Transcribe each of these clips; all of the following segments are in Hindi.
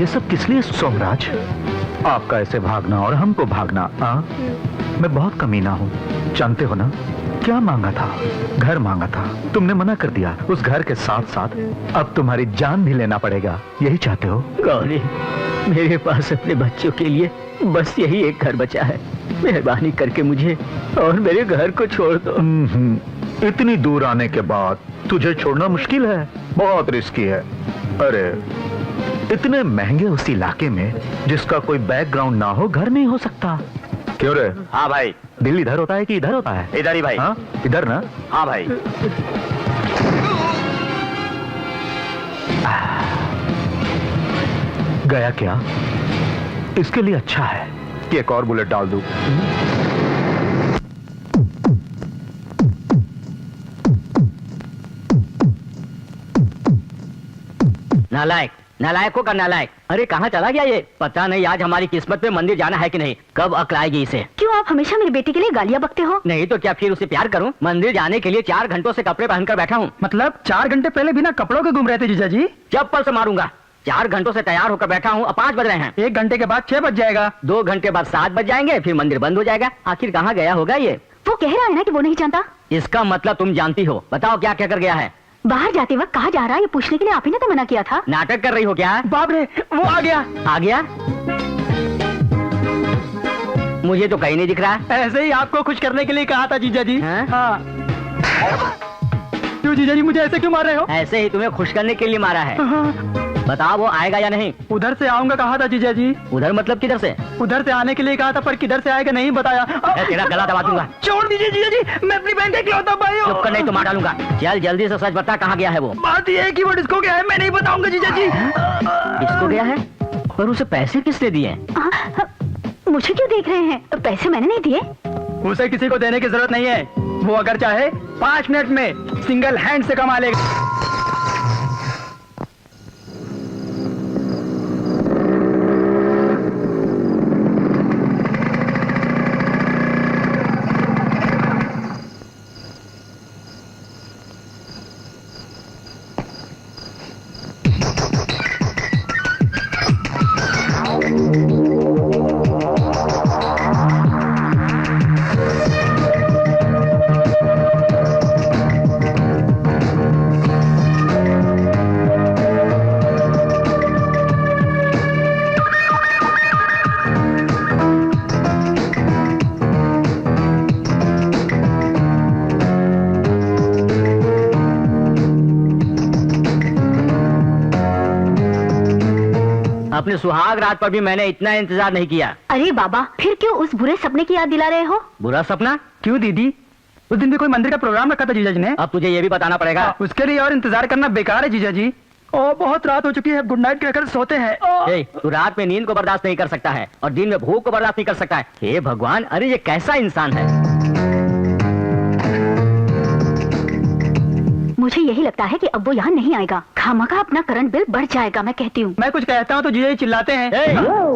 सब किस लिए सोमराज? आपका ऐसे भागना और हमको भागना। मैं बहुत कमीना हूँ, जानते हो ना? क्या मांगा था? घर मांगा था, तुमने मना कर दिया। उस घर के साथ साथ अब तुम्हारी जान भी लेना पड़ेगा, यही चाहते हो? गौरी, मेरे पास अपने बच्चों के लिए बस यही एक घर बचा है। मेहरबानी करके मुझे और मेरे घर को छोड़ दो। इतनी दूर आने के बाद तुझे छोड़ना मुश्किल है, बहुत रिस्की है। अरे इतने महंगे उस इलाके में जिसका कोई बैकग्राउंड ना हो, घर नहीं हो सकता। क्यों रे? हाँ भाई। दिल इधर होता है कि इधर होता है? इधर ही भाई। हाँ इधर ना? हाँ भाई। गया क्या? इसके लिए अच्छा है कि एक और बुलेट डाल दूं। नालायक, नालायकों का नालायक। अरे कहाँ चला गया ये? पता नहीं आज हमारी किस्मत पे मंदिर जाना है कि नहीं। कब अक्ल आएगी इसे? क्यों आप हमेशा मेरे बेटे के लिए गालियाँ बकते हो? नहीं तो क्या फिर उसे प्यार करूं? मंदिर जाने के लिए 4 घंटों से कपड़े पहनकर बैठा हूँ। मतलब 4 घंटे पहले बिना कपड़ों के घूम रहे थे जीजा जी? चप्पल से मारूंगा। 4 घंटों से तैयार होकर बैठा हूँ, अब 5 बज रहे हैं। 1 घंटे के बाद 6 बज जाएगा। 2 घंटे बाद 7 बज जाएंगे, फिर मंदिर बंद हो जाएगा। आखिर कहाँ गया होगा ये? वो कह रहा है ना कि वो नहीं जानता। इसका मतलब तुम जानती हो। बताओ क्या क्या कर गया है? बाहर जाते वक्त कहाँ जा रहा है ये पूछने के लिए आप ही ने तो मना किया था। नाटक कर रही हो क्या? बाप रे, वो आ गया। आ गया? मुझे तो कहीं नहीं दिख रहा। ऐसे ही आपको खुश करने के लिए कहा था जीजा जी। हाँ। क्यों जीजा जी मुझे ऐसे क्यों मार रहे हो? ऐसे ही तुम्हें खुश करने के लिए मारा है। बताओ वो आएगा या नहीं? उधर से आऊंगा कहा था जीजा जी। उधर मतलब किधर से? उधर से आने के लिए कहा था, पर किधर से आएगा नहीं बताया। तेरा गला दबा दूंगा। छोड़ दीजिए जीजा जी, मैं अपनी बहन का इकलौता भाई हूँ। चुप कर, नहीं तो मार डालूंगा। चल जल्दी से सच बता, कहाँ गया है वो? बात ये है कि वो डिस्को गया है, मैं नहीं बताऊंगा जीजा जी। डिस्को गया है? पर उसे पैसे किसने दिए? मुझे क्यों देख रहे हैं? पैसे मैंने नहीं दिए। उसे किसी को देने की जरूरत नहीं है। वो अगर चाहे 5 मिनट में सिंगल हैंड से कमा लेगा। अपने सुहाग रात पर भी मैंने इतना इंतजार नहीं किया। अरे बाबा, फिर क्यों उस बुरे सपने की याद दिला रहे हो? बुरा सपना? क्यों दीदी, उस दिन भी कोई मंदिर का प्रोग्राम रखा था जीजा जी ने। अब तुझे ये भी बताना पड़ेगा। उसके लिए और इंतजार करना बेकार है जीजा जी। बहुत रात हो चुकी है, गुड नाइट कहकर सोते हैं। तू रात में नींद को बर्दाश्त नहीं कर सकता है और दिन में भूख को बर्दाश्त नहीं कर सकता है। हे भगवान, अरे ये कैसा इंसान है? मुझे यही लगता है कि अब वो यहाँ नहीं आएगा। खामखा अपना करंट बिल बढ़ जाएगा, मैं कहती हूँ। मैं कुछ कहता हूँ तो जीजा जी चिल्लाते हैं।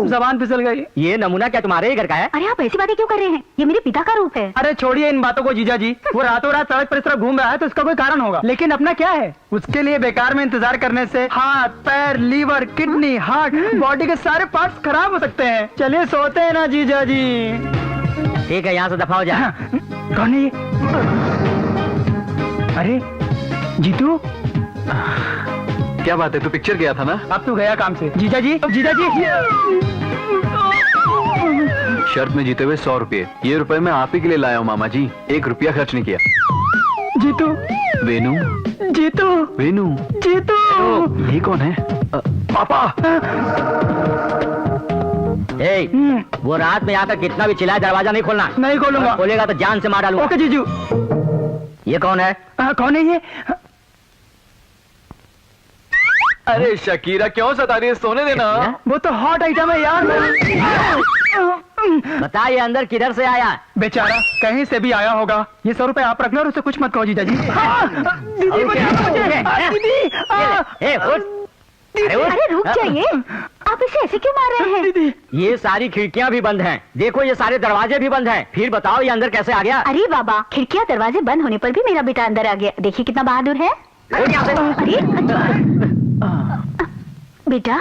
जबान फिसल गई। ये नमूना क्या तुम्हारे ही घर का है? अरे आप ऐसी बातें क्यों कर रहे हैं? ये मेरे पिता का रूप है। अरे छोड़िए इन बातों को जीजा जी। वो रातों रात सड़क पर इस तरह घूम रहा है तो उसका कोई कारण होगा, लेकिन अपना क्या है? उसके लिए बेकार में इंतजार करने से हाथ, पैर, लीवर, किडनी, हार्ट, बॉडी के सारे पार्ट्स खराब हो सकते हैं। चलिए सोते हैं ना जीजा जी। ठीक है, यहाँ से दफा हो जा। कौन है ये? अरे जीतू, क्या बात है, तू पिक्चर गया था ना? अब तू गया काम से। जीजा जी, जीजा जी। शर्त में जीते हुए 100 रुपये। ये रुपए मैं आप ही के लिए लाया हूँ मामा जी, 1 रुपया खर्च नहीं किया। जीतू, वेनू, जीतू, वेनू, जीतू। ये कौन है? पापा। वो रात में आकर कितना भी चिल्लाए, दरवाजा नहीं खोलना। नहीं खोलूंगा। खोलेगा तो जान से मार डालूंगा। ओके जीजू। ये कौन है? कौन है ये? अरे शकीरा क्यों सता रही है, सोने देना। वो तो हॉट आइटम है यार। बता ये अंदर किधर से आया? बेचारा कहीं से भी आया होगा। ये 100 रुपए आप रख लो और उसे कुछ मत कहो जीजा जी। दीदी और क्या? दीदी ए, उठ। अरे रुक जाइए, आप इसे ऐसे क्यों मार रहे हैं? दीदी ये सारी खिड़कियां भी बंद हैं। देखो ये सारे दरवाजे भी बंद हैं। फिर बताओ ये अंदर कैसे आ गया? अरे बाबा, खिड़कियां दरवाजे बंद होने पर भी मेरा बेटा अंदर आ गया। देखिए कितना बहादुर है। उठ यहाँ से। अरे बेटा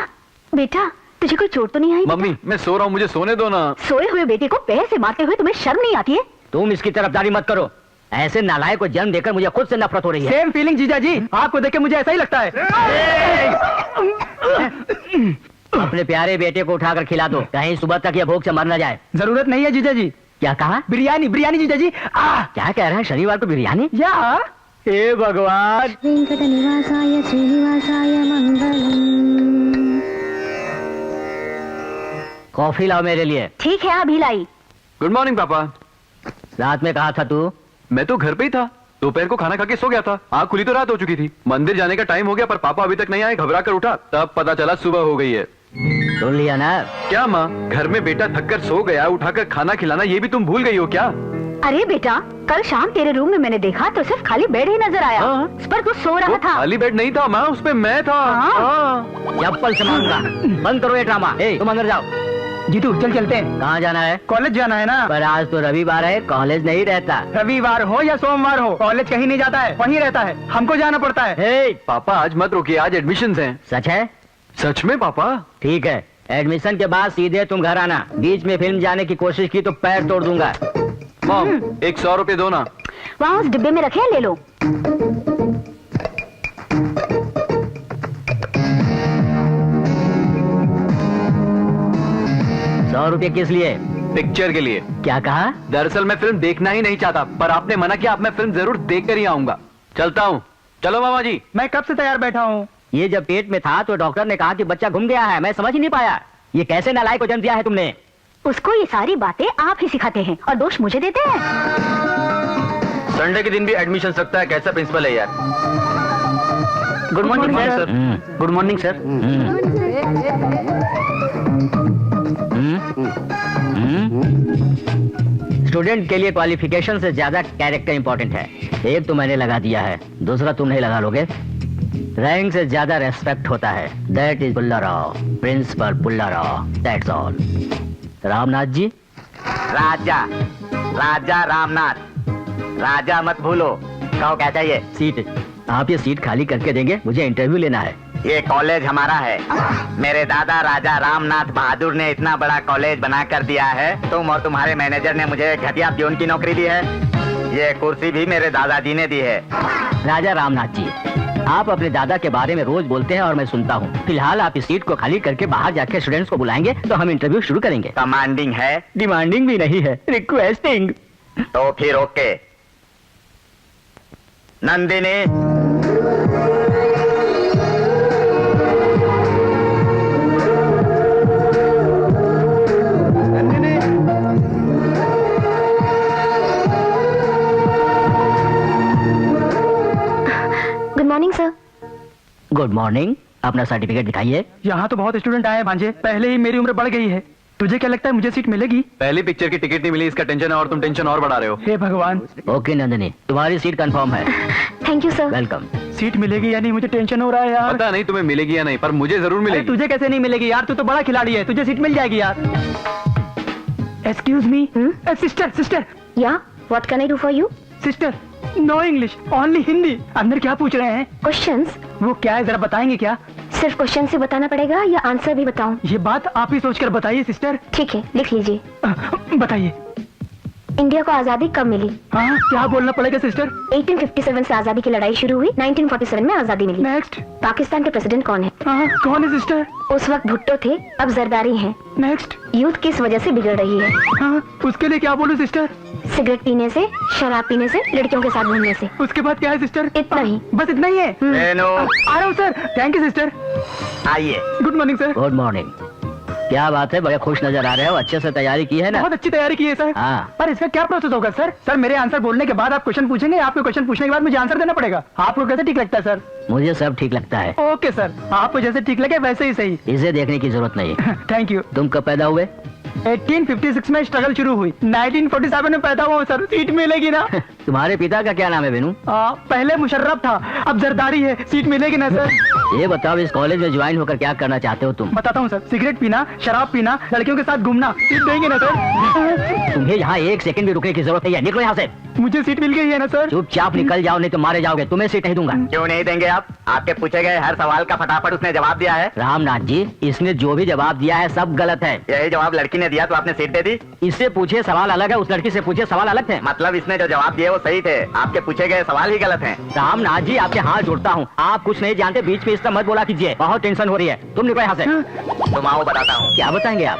बेटा, तुझे कोई चोट तो नहीं आई? मम्मी मैं सो रहा हूँ, मुझे सोने दो ना। सोए हुए बेटे को पैर से मारते हुए तुम्हें शर्म नहीं आती है? तुम इसकी तरफदारी मत करो। ऐसे नालायक को जन्म देकर मुझे खुद से नफरत हो रही है। सेम फीलिंग जीजा जी, आपको देख के मुझे ऐसा ही लगता है। अपने प्यारे बेटे को उठाकर खिला दो, कहीं सुबह तक ये भूख से मर न जाए। जरूरत नहीं है जीजा जी। क्या कहा? बिरयानी बिरयानी जीजा जी। क्या कह रहा है? शनिवार को बिरयानी? या हे भगवान। वेंकटनिवासाय श्रीनिवासाय मंगलम। कॉफी लाओ मेरे लिए। ठीक है, अभी लाई। गुड मॉर्निंग पापा। रात में कहा था तू? मैं तो घर पे ही था, दोपहर को खाना खा के सो गया था। आँख खुली तो रात हो चुकी थी। मंदिर जाने का टाइम हो गया पर पापा अभी तक नहीं आए। घबरा कर उठा तब पता चला सुबह हो गई है। सुन लिया ना? क्या माँ, घर में बेटा थककर सो गया, उठाकर खाना खिलाना ये भी तुम भूल गई हो क्या? अरे बेटा, कल शाम तेरे रूम में मैंने देखा तो सिर्फ खाली बेड ही नजर आया। हाँ। उस पर तू सो रहा वो था। खाली बेड नहीं था माँ, उस पे मैं था। हाँ। हाँ। चप्पल से मारूंगा। बंद करो ये ड्रामा। तुम अंदर जाओ। जीतू चल चलते हैं, कहाँ जाना है? कॉलेज जाना है ना। पर आज तो रविवार है, कॉलेज नहीं रहता। रविवार हो या सोमवार हो, कॉलेज कहीं नहीं जाता है, वहीं रहता है। हमको जाना पड़ता है। हे, पापा आज मत रोकिए, आज एडमिशंस हैं। सच है? सच में पापा? ठीक है, एडमिशन के बाद सीधे तुम घर आना। बीच में फिल्म जाने की कोशिश की तो पैर तोड़ दूंगा। मॉम 100 रुपए दो ना। वहाँ उस डिब्बे में रखे हैं, ले लो। 100 रुपये किस लिए? पिक्चर के लिए। क्या कहा? दरअसल मैं फिल्म देखना ही नहीं चाहता, पर आपने मना किया, अब मैं फिल्म जरूर देख कर ही आऊंगा। चलता हूँ। चलो मामा जी। मैं कब से तैयार बैठा हूँ। ये जब पेट में था तो डॉक्टर ने कहा कि बच्चा घूम गया है। मैं समझ ही नहीं पाया। ये कैसे नालायक को जन्म दिया है तुमने? उसको ये सारी बातें आप ही सिखाते हैं और दोष मुझे देते हैं। संडे के दिन भी एडमिशन सकता है, कैसा प्रिंसिपल है यार। Good morning sir. Good morning sir. Student के लिए क्वालिफिकेशन से ज्यादा कैरेक्टर इंपॉर्टेंट है। एक तो मैंने लगा दिया है, दूसरा तुम नहीं लगा लोगे। रैंक से ज्यादा रेस्पेक्ट होता है। That is Pullarao, principal Pullarao, that's all. Ramnath ji. Raja Raja Ramnath, Raja मत भूलो। कहो क्या चाहिए? सीट। आप ये सीट खाली करके देंगे, मुझे इंटरव्यू लेना है। ये कॉलेज हमारा है। मेरे दादा राजा रामनाथ बहादुर ने इतना बड़ा कॉलेज बना कर दिया है। तुम और तुम्हारे मैनेजर ने मुझे घटिया प्यून की नौकरी दी है। ये कुर्सी भी मेरे दादाजी ने दी है। राजा रामनाथ जी, आप अपने दादा के बारे में रोज बोलते हैं और मैं सुनता हूँ। फिलहाल आप इस सीट को खाली करके बाहर जाके स्टूडेंट्स को बुलाएंगे तो हम इंटरव्यू शुरू करेंगे। कमांडिंग है? डिमांडिंग भी नहीं है, रिक्वेस्टिंग। तो फिर okay. Nandini. Good morning sir. Good morning. अपना सर्टिफिकेट दिखाइए। यहाँ तो बहुत स्टूडेंट आए हैं भांजे, पहले ही मेरी उम्र बढ़ गई है। तुझे क्या लगता है मुझे सीट मिलेगी? पहली पिक्चर की टिकट नहीं मिली, इसका टेंशन है और तुम टेंशन और बढ़ा रहे हो। हे भगवान। ओके नंदिनी, तुम्हारी सीट कंफर्म है। Thank you sir. Welcome. Seat मिलेगी या नहीं मुझे टेंशन हो रहा है यार। पता नहीं तुम्हें मिलेगी या नहीं, पर मुझे जरूर अरे मिलेगी। तुझे कैसे नहीं मिलेगी यार, तू तो बड़ा खिलाड़ी है, तुझे सीट मिल जाएगी यार। Excuse me. सिस्टर सिस्टर या what can I do for you? Sister, no English, only Hindi. अंदर क्या पूछ रहे हैं? क्वेश्चंस? वो क्या है जरा बताएंगे क्या? सिर्फ क्वेश्चन से बताना पड़ेगा या आंसर भी बताऊं? ये बात आप ही सोचकर बताइए सिस्टर। ठीक है, लिख लीजिए। बताइए। इंडिया को आजादी कब मिली? हाँ क्या बोलना पड़ेगा सिस्टर? 1857 से आजादी की लड़ाई शुरू हुई, 1947 में आजादी मिली। नेक्स्ट। पाकिस्तान के प्रेसिडेंट कौन है? हाँ कौन है सिस्टर? उस वक्त भुट्टो थे, अब जरदारी हैं। नेक्स्ट। यूथ किस वजह से बिगड़ रही है? हाँ उसके लिए क्या बोलूं सिस्टर? सिगरेट पीने से, शराब पीने से, लड़कियों के साथ घूमने से। उसके बाद क्या है सिस्टर? इतना ही। बस इतना ही है? रेनो। आ रहा हूँ सर। Thank you sister. आइए। Good morning sir. Good morning. क्या बात है, बड़े खुश नजर आ रहे हो। अच्छे से तैयारी की है ना? बहुत अच्छी तैयारी की है सर। हाँ। पर इसका क्या प्रोसेस होगा सर? सर मेरे आंसर बोलने के बाद आप क्वेश्चन पूछेंगे, आपके क्वेश्चन पूछने के बाद मुझे आंसर देना पड़ेगा। आपको कैसे ठीक लगता है सर? मुझे सब ठीक लगता है। ओके सर, आपको जैसे ठीक लगे वैसे ही सही। इसे देखने की जरूरत नहीं। Thank you. तुम कब पैदा हुए? 1856 में स्ट्रगल शुरू हुई, 1947 में पैदा हुआ सर। सीट मिलेगी ना? तुम्हारे पिता का क्या नाम है बेनू? पहले मुशर्रफ था, अब जरदारी है। सीट मिलेगी ना सर? ये बताओ, इस कॉलेज में ज्वाइन होकर क्या करना चाहते हो तुम? बताता हूँ सर, सिगरेट पीना, शराब पीना, लड़कियों के साथ घूमना। सीट देंगे ना सर? तुम्हें यहाँ एक सेकंड भी रुकने की जरूरत नहीं है। निकलो यहाँ से। मुझे सीट मिल गई है ना सर? चुपचाप निकल जाओ, नहीं तो मारे जाओगे। तुम्हें सीट नहीं दूंगा। क्यों नहीं देंगे आप? आपके पूछे गए हर सवाल का फटाफट उसने जवाब दिया है। रामनाथ जी, इसने जो भी जवाब दिया है सब गलत है। यही जवाब लड़की ने दिया तो आपने सीट दे दी? इससे पूछे सवाल अलग है, उस लड़की से पूछे सवाल अलग थे। मतलब इसने जो जवाब दिए वो सही थे, आपके पूछे गए सवाल ही गलत हैं। रामनाथ जी, आपके हाथ जोड़ता हूँ, आप कुछ नहीं जानते, बीच में इसका मत बोला कीजिए। बहुत टेंशन हो रही है। तुम निकलो यहाँ से। तुम आओ बताता हूँ। क्या बताएंगे आप?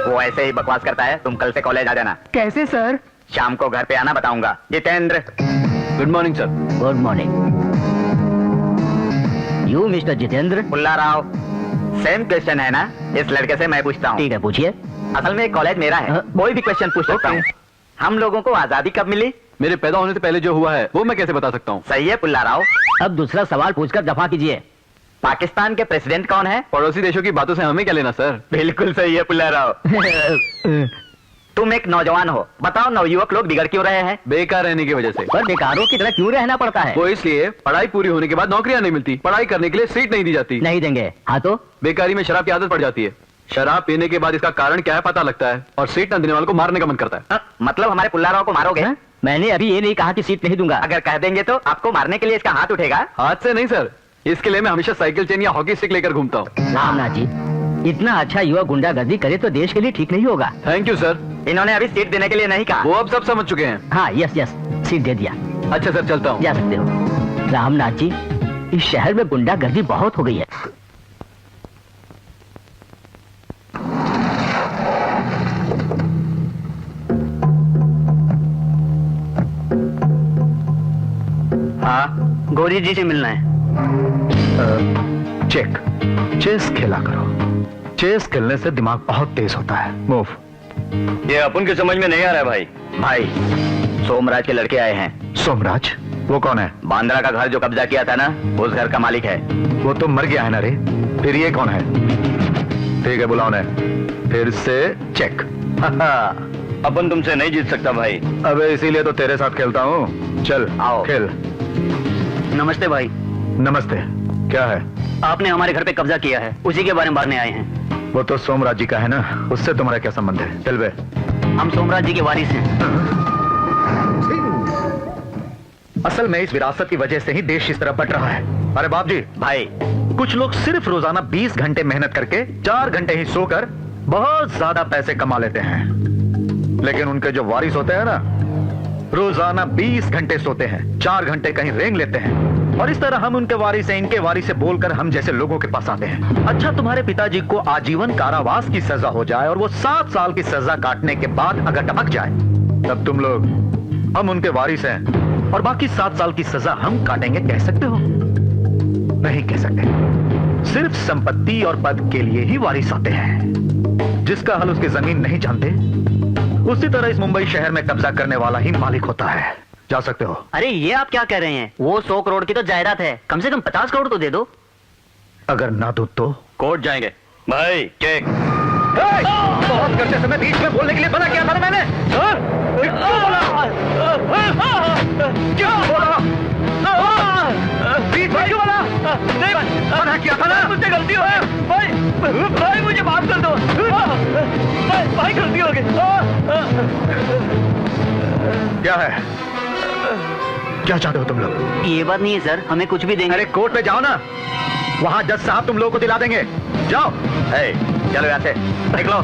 वो ऐसे ही बकवास करता है। तुम कल से कॉलेज आ जाना। कैसे सर? शाम को घर पे आना, बताऊंगा। Jitendra. Good morning sir. Good morning. You mister Jitendra? Pulla Rao, same question है ना? इस लड़के से मैं पूछता हूँ। ठीक है, पूछिए। असल में कॉलेज मेरा है, कोई भी क्वेश्चन पूछ सकता हूँ। हम लोगों को आजादी कब मिली? मेरे पैदा होने से पहले जो हुआ है वो मैं कैसे बता सकता हूँ? सही है पुल्ला राव। अब दूसरा सवाल पूछकर दफा कीजिए। पाकिस्तान के प्रेसिडेंट कौन है? पड़ोसी देशों की बातों से हमें क्या लेना सर? बिल्कुल सही है पुल्ला राव। तुम एक नौजवान हो, बताओ नवयुवक लोग बिगड़ क्यों रहे हैं? बेकार रहने की वजह से। पर बेकारों की तरह क्यों रहना पड़ता है? वो इसलिए पढ़ाई पूरी होने के बाद नौकरियां नहीं मिलती, पढ़ाई करने के लिए सीट नहीं दी जाती। नहीं देंगे। हाँ तो? बेकारी में शराब की आदत पड़ जाती है। शराब पीने के बाद इसका कारण क्या है पता लगता है, और सीट न देने वाले को मारने का मन करता है। मतलब हमारे पुल्ला राव को मारोगे? हाँ? मैंने अभी ये नहीं कहा कि सीट नहीं दूंगा। अगर कह देंगे तो आपको मारने के लिए इसका हाथ उठेगा? हाथ से नहीं सर, इसके लिए मैं हमेशा साइकिल चेन या हॉकी स्टिक लेकर घूमता हूँ। रामनाथ जी, इतना अच्छा युवा गुंडागर्दी करे तो देश के लिए ठीक नहीं होगा। Thank you sir. इन्होंने अभी सीट देने के लिए नहीं कहा। वो अब सब समझ चुके हैं। हाँ, यस यस, सीट दे दिया। अच्छा सर, चलता हूँ। जा सकते हो। रामनाथ जी, इस शहर में गुंडागर्दी बहुत हो गई है। हाँ, गौरी जी से मिलना है। चेक। चेस खेला करो। चेस खेलने से दिमाग बहुत तेज होता है। मूव। ये अपन के समझ में नहीं आ रहा है भाई। भाई, सोमराज के लड़के आए हैं। सोमराज? वो कौन है? बांद्रा का घर जो कब्जा किया था ना, उस घर का मालिक है। वो तो मर गया है ना रे। फिर ये कौन है? ठीक है, बुलाओ ने। फिर से चेक। अपन तुमसे नहीं जीत सकता भाई। अबे इसीलिए तो तेरे साथ खेलता हूँ। चल आओ। खेल। नमस्ते भाई। नमस्ते। क्या है? आपने हमारे घर पे कब्जा किया है, उसी के बारे में बांटने आए हैं। वो तो सोमराज जी का है ना, उससे तुम्हारा क्या संबंध है? चल बे। हम सोमराज जी के वारिस हैं। असल में इस विरासत की वजह से ही देश इस तरह बट रहा है। अरे बाप जी। भाई, कुछ लोग सिर्फ रोजाना 20 घंटे मेहनत करके 4 घंटे ही सोकर बहुत ज्यादा पैसे कमा लेते हैं, लेकिन उनके जो वारिस होते हैं ना, रोजाना 20 घंटे सोते हैं, 4 घंटे कहीं रेंग लेते हैं, और इस तरह हम उनके वारिस से, इनके वारिस से बोलकर हम जैसे लोगों के पास आते हैं। अच्छा, तुम्हारे पिताजी को आजीवन कारावास की सजा हो जाए और वो 7 साल की सजा काटने के बाद अगर टपक जाए, तब तुम लोग, हम उनके वारिस हैं और बाकी 7 साल की सजा हम काटेंगे, कह सकते हो? नहीं कह सकते। सिर्फ संपत्ति और पद के लिए ही वारिस होते हैं। जिसका हल उसकी जमीन नहीं जानते, उसी तरह इस मुंबई शहर में कब्जा करने वाला ही मालिक होता है। जा सकते हो। अरे ये आप क्या कह रहे हैं? वो 100 करोड़ की तो जायदाद है, कम से कम 50 करोड़ तो दे दो। अगर ना दो तो कोर्ट जाएंगे। भाई, चेक। बहुत करते समय बीच में बोलने के लिए मना किया था ना मैंने। बीच में क्यों बोला? नहीं, मना किया था ना। मुझसे गलती हो गई भाई। भाई मुझे माफ कर दो। भाई गलती हो गई। क्या है? क्या चाहते हो तुम लोग? ये बात नहीं है सर, हमें कुछ भी देंगे। अरे कोर्ट में जाओ ना, वहां जज साहब तुम लोगों को दिला देंगे। जाओ। चलो यहाँ से निकलो।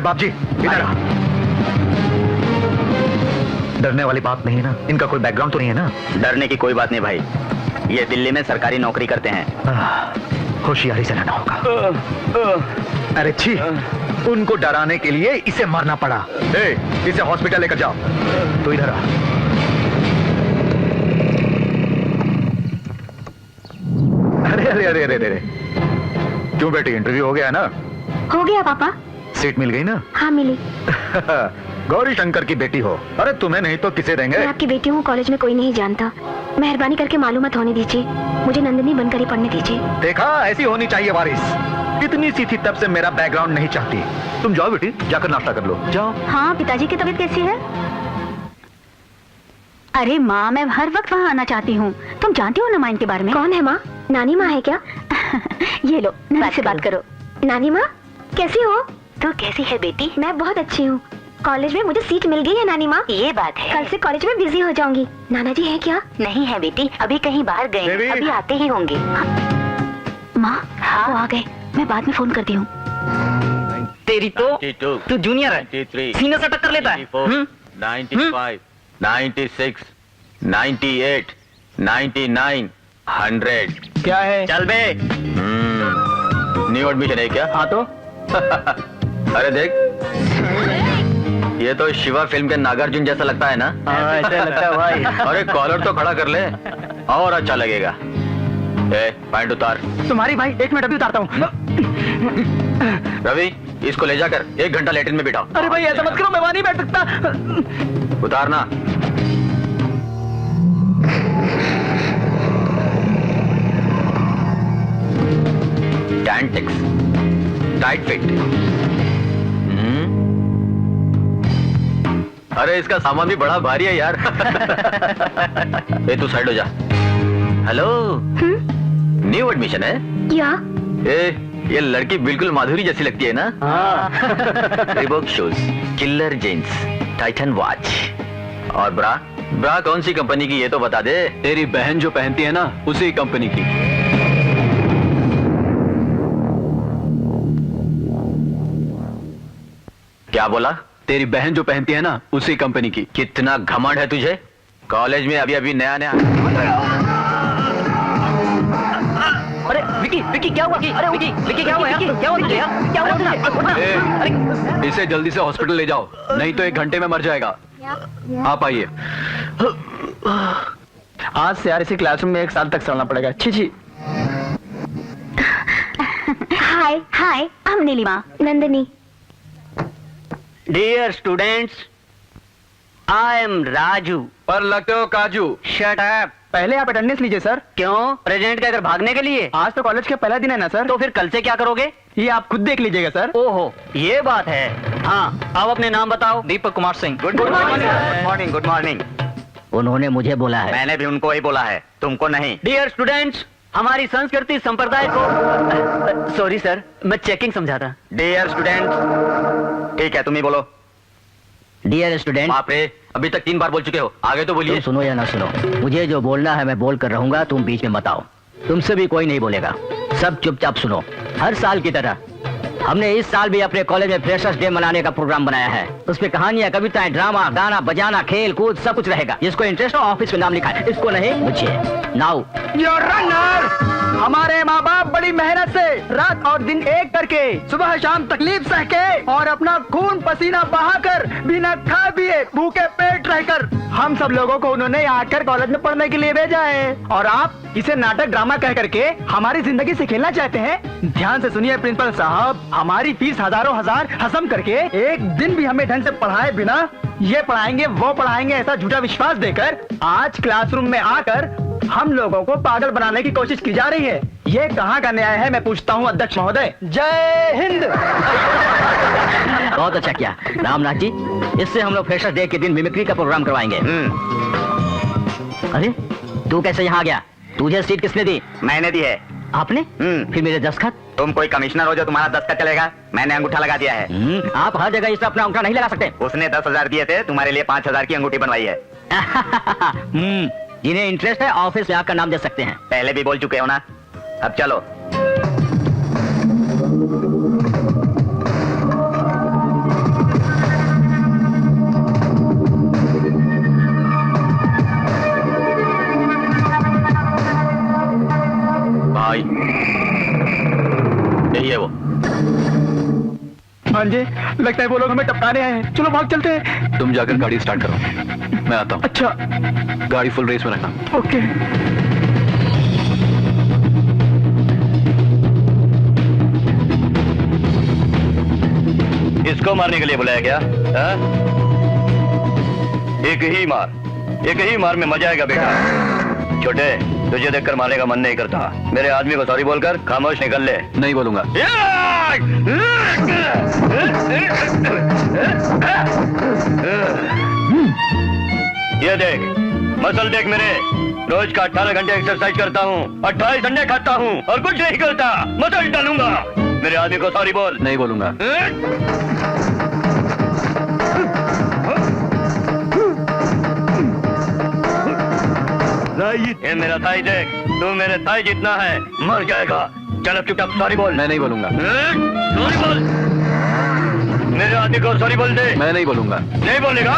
बाप जी, इधर आ। डरने वाली बात नहीं है ना? इनका कोई बैकग्राउंड तो नहीं है ना? डरने की कोई बात नहीं भाई, ये दिल्ली में सरकारी नौकरी करते हैं। होशियारी से रहना होगा। अरे छी, उनको डराने के लिए इसे मारना पड़ा। इसे हॉस्पिटल लेकर जाओ। तो इधर आ। अरे अरे अरे अरे अरे, क्यों बेटी, इंटरव्यू हो गया है ना? हो गया पापा। सीट मिल गई ना? हाँ मिली। गौरी शंकर की बेटी हो। अरे तुम्हें नहीं तो किसे देंगे? मैं आपकी बेटी हूँ, कॉलेज में कोई नहीं जानता। मेहरबानी करके मालूमात होने दीजिए, मुझे नंदिनी बनकर ही पढ़ने दीजिए। देखा, ऐसी होनी चाहिए वारिस। इतनी सी थी तब से मेरा बैकग्राउंड नहीं चाहती। तुम जाओ बेटी, जाकर नाश्ता कर लो, जाओ। हाँ, पिताजी की तबीयत कैसी है? अरे माँ, मैं हर वक्त वहाँ आना चाहती हूँ। तुम जानती हो ना माँ इनके बारे में? कौन है माँ? नानी माँ है क्या? ये लो, नानी से बात करो। नानी माँ, कैसी हो? तू कैसी है बेटी? मैं बहुत अच्छी हूँ। कॉलेज में मुझे सीट मिल गई है नानी माँ। ये बात है। कल से कॉलेज में बिजी हो जाऊंगी। नाना जी है क्या? नहीं है बेटी, अभी कहीं बाहर गए, अभी आते ही होंगे। माँ, हाँ वो आ गए, मैं बाद में फोन करती हूँ। तेरी तो तू जूनियर है, सीने से टक्कर लेता है। 95, 96, 98, 99, 100। क्या है? चल बे। न्यू एडमिशन है क्या? हाँ तो अरे देख, ये तो शिवा फिल्म के नागार्जुन जैसा लगता है ना? हाँ, ऐसा लगता है भाई। अरे कॉलर तो खड़ा कर ले, और अच्छा लगेगा। ए, पैंट उतार। तुम्हारी भाई, एक मिनट अभी उतारता हूँ। रवि, इसको ले जाकर 1 घंटा लेटिन में बिठाओ। अरे भाई ऐसा मत करो, मैं वहाँ नहीं बैठ सकता। उतारना। टैंटिक्स, टाइट फिट। अरे इसका सामान भी बड़ा भारी है यार। ए तू साइड हो जा। हेलो, न्यू एडमिशन है? या ये लड़की बिल्कुल माधुरी जैसी लगती है ना? Reebok shoes, killer jeans, Titan watch, और ब्रा ब्रा कौन सी कंपनी की ये तो बता दे। तेरी बहन जो पहनती है ना, उसी कंपनी की। क्या बोला? तेरी बहन जो पहनती है ना, उसी कंपनी की। कितना घमंड है तुझे? कॉलेज में अभी अभी नया नया। अरे विकी, विकी क्या हुआ? अरे विकी, विकी क्या हुआ यार? क्या हुआ तुझे यार? क्या हुआ तुझे? ए, अरे इसे जल्दी से हॉस्पिटल ले जाओ, नहीं तो 1 घंटे में मर जाएगा। आप आइए। आज से यार इसी क्लासरूम में 1 साल तक चलना पड़ेगा। छी छी। हाय हाय, हम Neelima, Nandini. Dear students, I am Raju. पर लगते हो काजू। Shut up. पहले आप अटेंडेंस लीजिए सर। क्यों? प्रेजेंट का इधर भागने के लिए? आज तो कॉलेज का पहला दिन है ना सर? तो फिर कल से क्या करोगे? ये आप खुद देख लीजिएगा सर। ओहो, ये बात है। हाँ, अब अपने नाम बताओ। Deepak Kumar Singh. Good morning, good morning. उन्होंने मुझे बोला है। मैंने भी उनको ही बोला है, तुमको नहीं। डियर स्टूडेंट्स, हमारी संस्कृति संप्रदाय को। सॉरी सर, मैं चेकिंग समझा था। Dear student. ठीक है, तुम ही बोलो। Dear student. बाप रे, अभी तक 3 बार बोल चुके हो, आगे तो तुम बोलिए। सुनो या ना सुनो, मुझे जो बोलना है मैं बोल कर रहूंगा, तुम बीच में मत आओ। तुमसे भी कोई नहीं बोलेगा, सब चुपचाप सुनो। हर साल की तरह हमने इस साल भी अपने कॉलेज में फ्रेशर्स डे मनाने का प्रोग्राम बनाया है। उसमें कहानियां, कविताएं, ड्रामा, गाना, बजाना, खेल कूद सब कुछ रहेगा। जिसको इंटरेस्ट हो ऑफिस में नाम लिखा है, इसको नहीं मुझे। Now your runner. हमारे माँ बाप बड़ी मेहनत से रात और दिन एक करके, सुबह शाम तकलीफ सह के और अपना खून पसीना बहाकर, बिना खा पिए भूखे पेट रहकर हम सब लोगों को उन्होंने आकर कॉलेज में पढ़ने के लिए भेजा है। और आप इसे नाटक ड्रामा कह करके हमारी जिंदगी से खेलना चाहते हैं? ध्यान से सुनिए प्रिंसिपल साहब, हमारी फीस हजारों हजार हसम करके एक दिन भी हमें ढंग से पढ़ाए बिना ये पढ़ाएंगे वो पढ़ाएंगे ऐसा झूठा विश्वास देकर आज क्लासरूम में आकर हम लोगों को पागल बनाने की कोशिश की जा रही है। ये कहाँ का न्याय है, मैं पूछता हूँ अध्यक्ष महोदय। जय हिंद। बहुत अच्छा किया रामनाथ जी, इससे हम लोग फ्रेशर्स डे के दिन मिमिक्री का प्रोग्राम करवाएंगे। अरे तू कैसे यहाँ आ गया? तुझे सीट किसने दी? मैंने दी है। आपने? फिर मेरे दस्तखत? तुम कोई कमिश्नर हो जो तुम्हारा दस्तखत चलेगा? मैंने अंगूठा लगा दिया है। आप हर जगह इस पर अपना अंगूठा नहीं लगा सकते। उसने 10,000 दिए थे, तुम्हारे लिए 5,000 की अंगूठी बनवाई है। जिन्हें इंटरेस्ट है ऑफिस में आकर नाम दे सकते हैं। पहले भी बोल चुके हो ना, अब चलो। भाई यही है वो। हाँ जी, लगता है वो लोग हमें टपकाने आए हैं। चलो भाग चलते हैं। तुम जाकर गाड़ी स्टार्ट करो, मैं आता हूँ। अच्छा, गाड़ी फुल रेस में रखना। ओके। इसको मारने के लिए बुलाया क्या? हाँ? एक ही मार में मजा आएगा बेटा। छोटे, तुझे देखकर मारने का मन नहीं करता। मेरे आदमी को सॉरी बोलकर खामोश निकल ले। नहीं बोलूंगा। ये देख, मसल देख मेरे। रोज का 18 घंटे एक्सरसाइज करता हूँ, 28 अंडे खाता हूँ और कुछ नहीं करता। मसल डालूंगा। मेरे आदमी को सॉरी बोल। नहीं बोलूंगा। ये मेरा ताई देख, तू मेरे ताई जितना है, मर जाएगा। चल अब चुपचाप सॉरी बोल। मैं नहीं बोलूंगा। सॉरी बोल। मेरे आदमी को सॉरी बोल दे। मैं नहीं बोलूंगा। नहीं बोलेगा?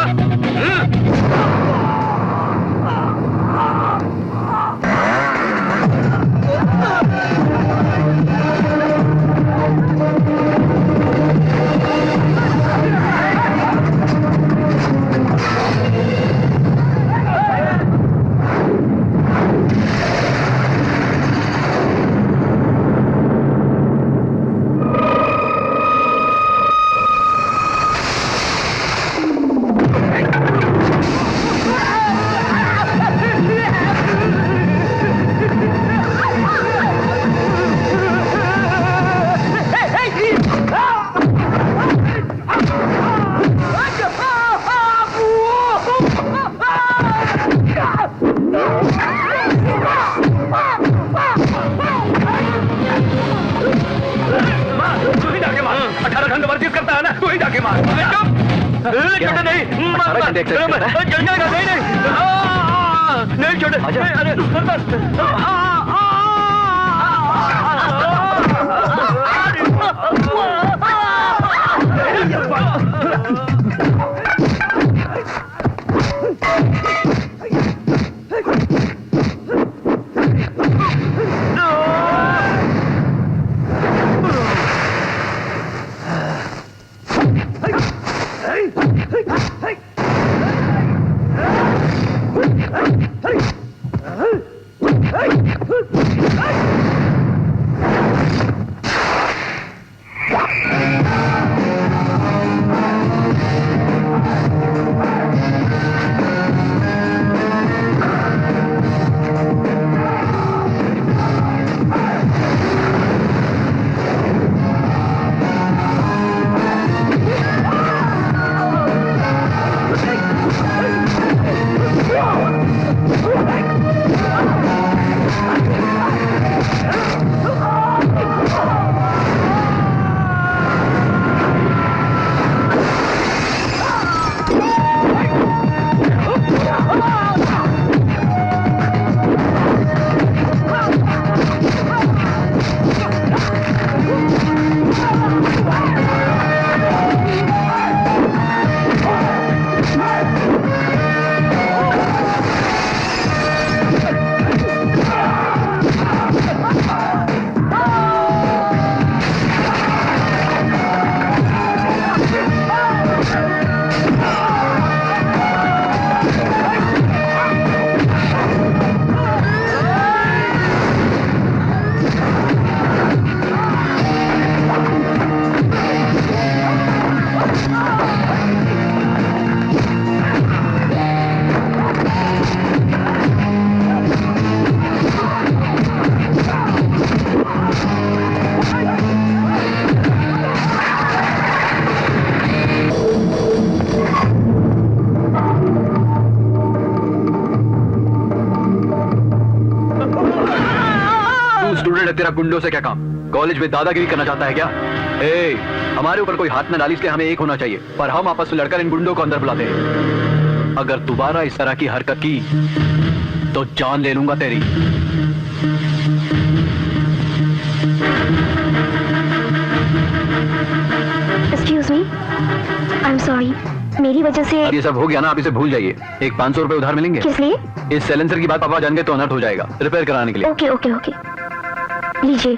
तेरा गुंडों से क्या काम? कॉलेज में दादागिरी करना चाहता है क्या? हमारे ऊपर कोई हाथ न डाली, इसलिए हमें एक होना चाहिए, पर हम आपस में लड़कर इन गुंडों को अंदर बुलाते हैं। अगर दोबारा इस तरह की हरकत की तो जान ले लूंगा तेरी। Excuse me, I am sorry, मेरी वजह से ये सब हो गया ना, आप इसे भूल जाइए। एक 500 रुपए उधार मिलेंगे। किस लिए? इस साइलेंसर की बात पापा जान गए तो अनर्थ हो जाएगा, रिपेयर कराने के लिए। ओके ओके ओके, लीजिए।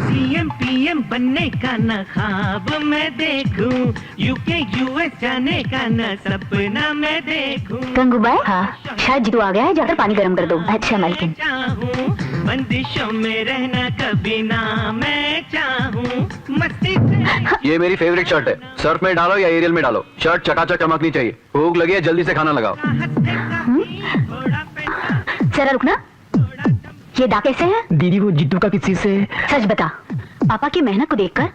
सीएम पीएम बनने का न ख्वाब मैं देखूं, यूके यूएस जाने का न सपना मैं देखूं। गंगूबाई, हाँ शायद जीतू आ गया है, जाकर पानी गर्म कर दो। अच्छा मालकिन। चाहूं बंदिशों में रहना कभी ना मैं चाहूं, मस्ती से। ये मेरी फेवरेट शर्ट है, सर्फ में डालो या एरियल में डालो, शर्ट चकाचक चमकनी चाहिए। भूख लगी है, जल्दी से खाना लगाओ। जरा रुकना, ये दाग कैसे है? दीदी वो जीतू का किसी से। सच बता, पापा की मेहनत को देखकर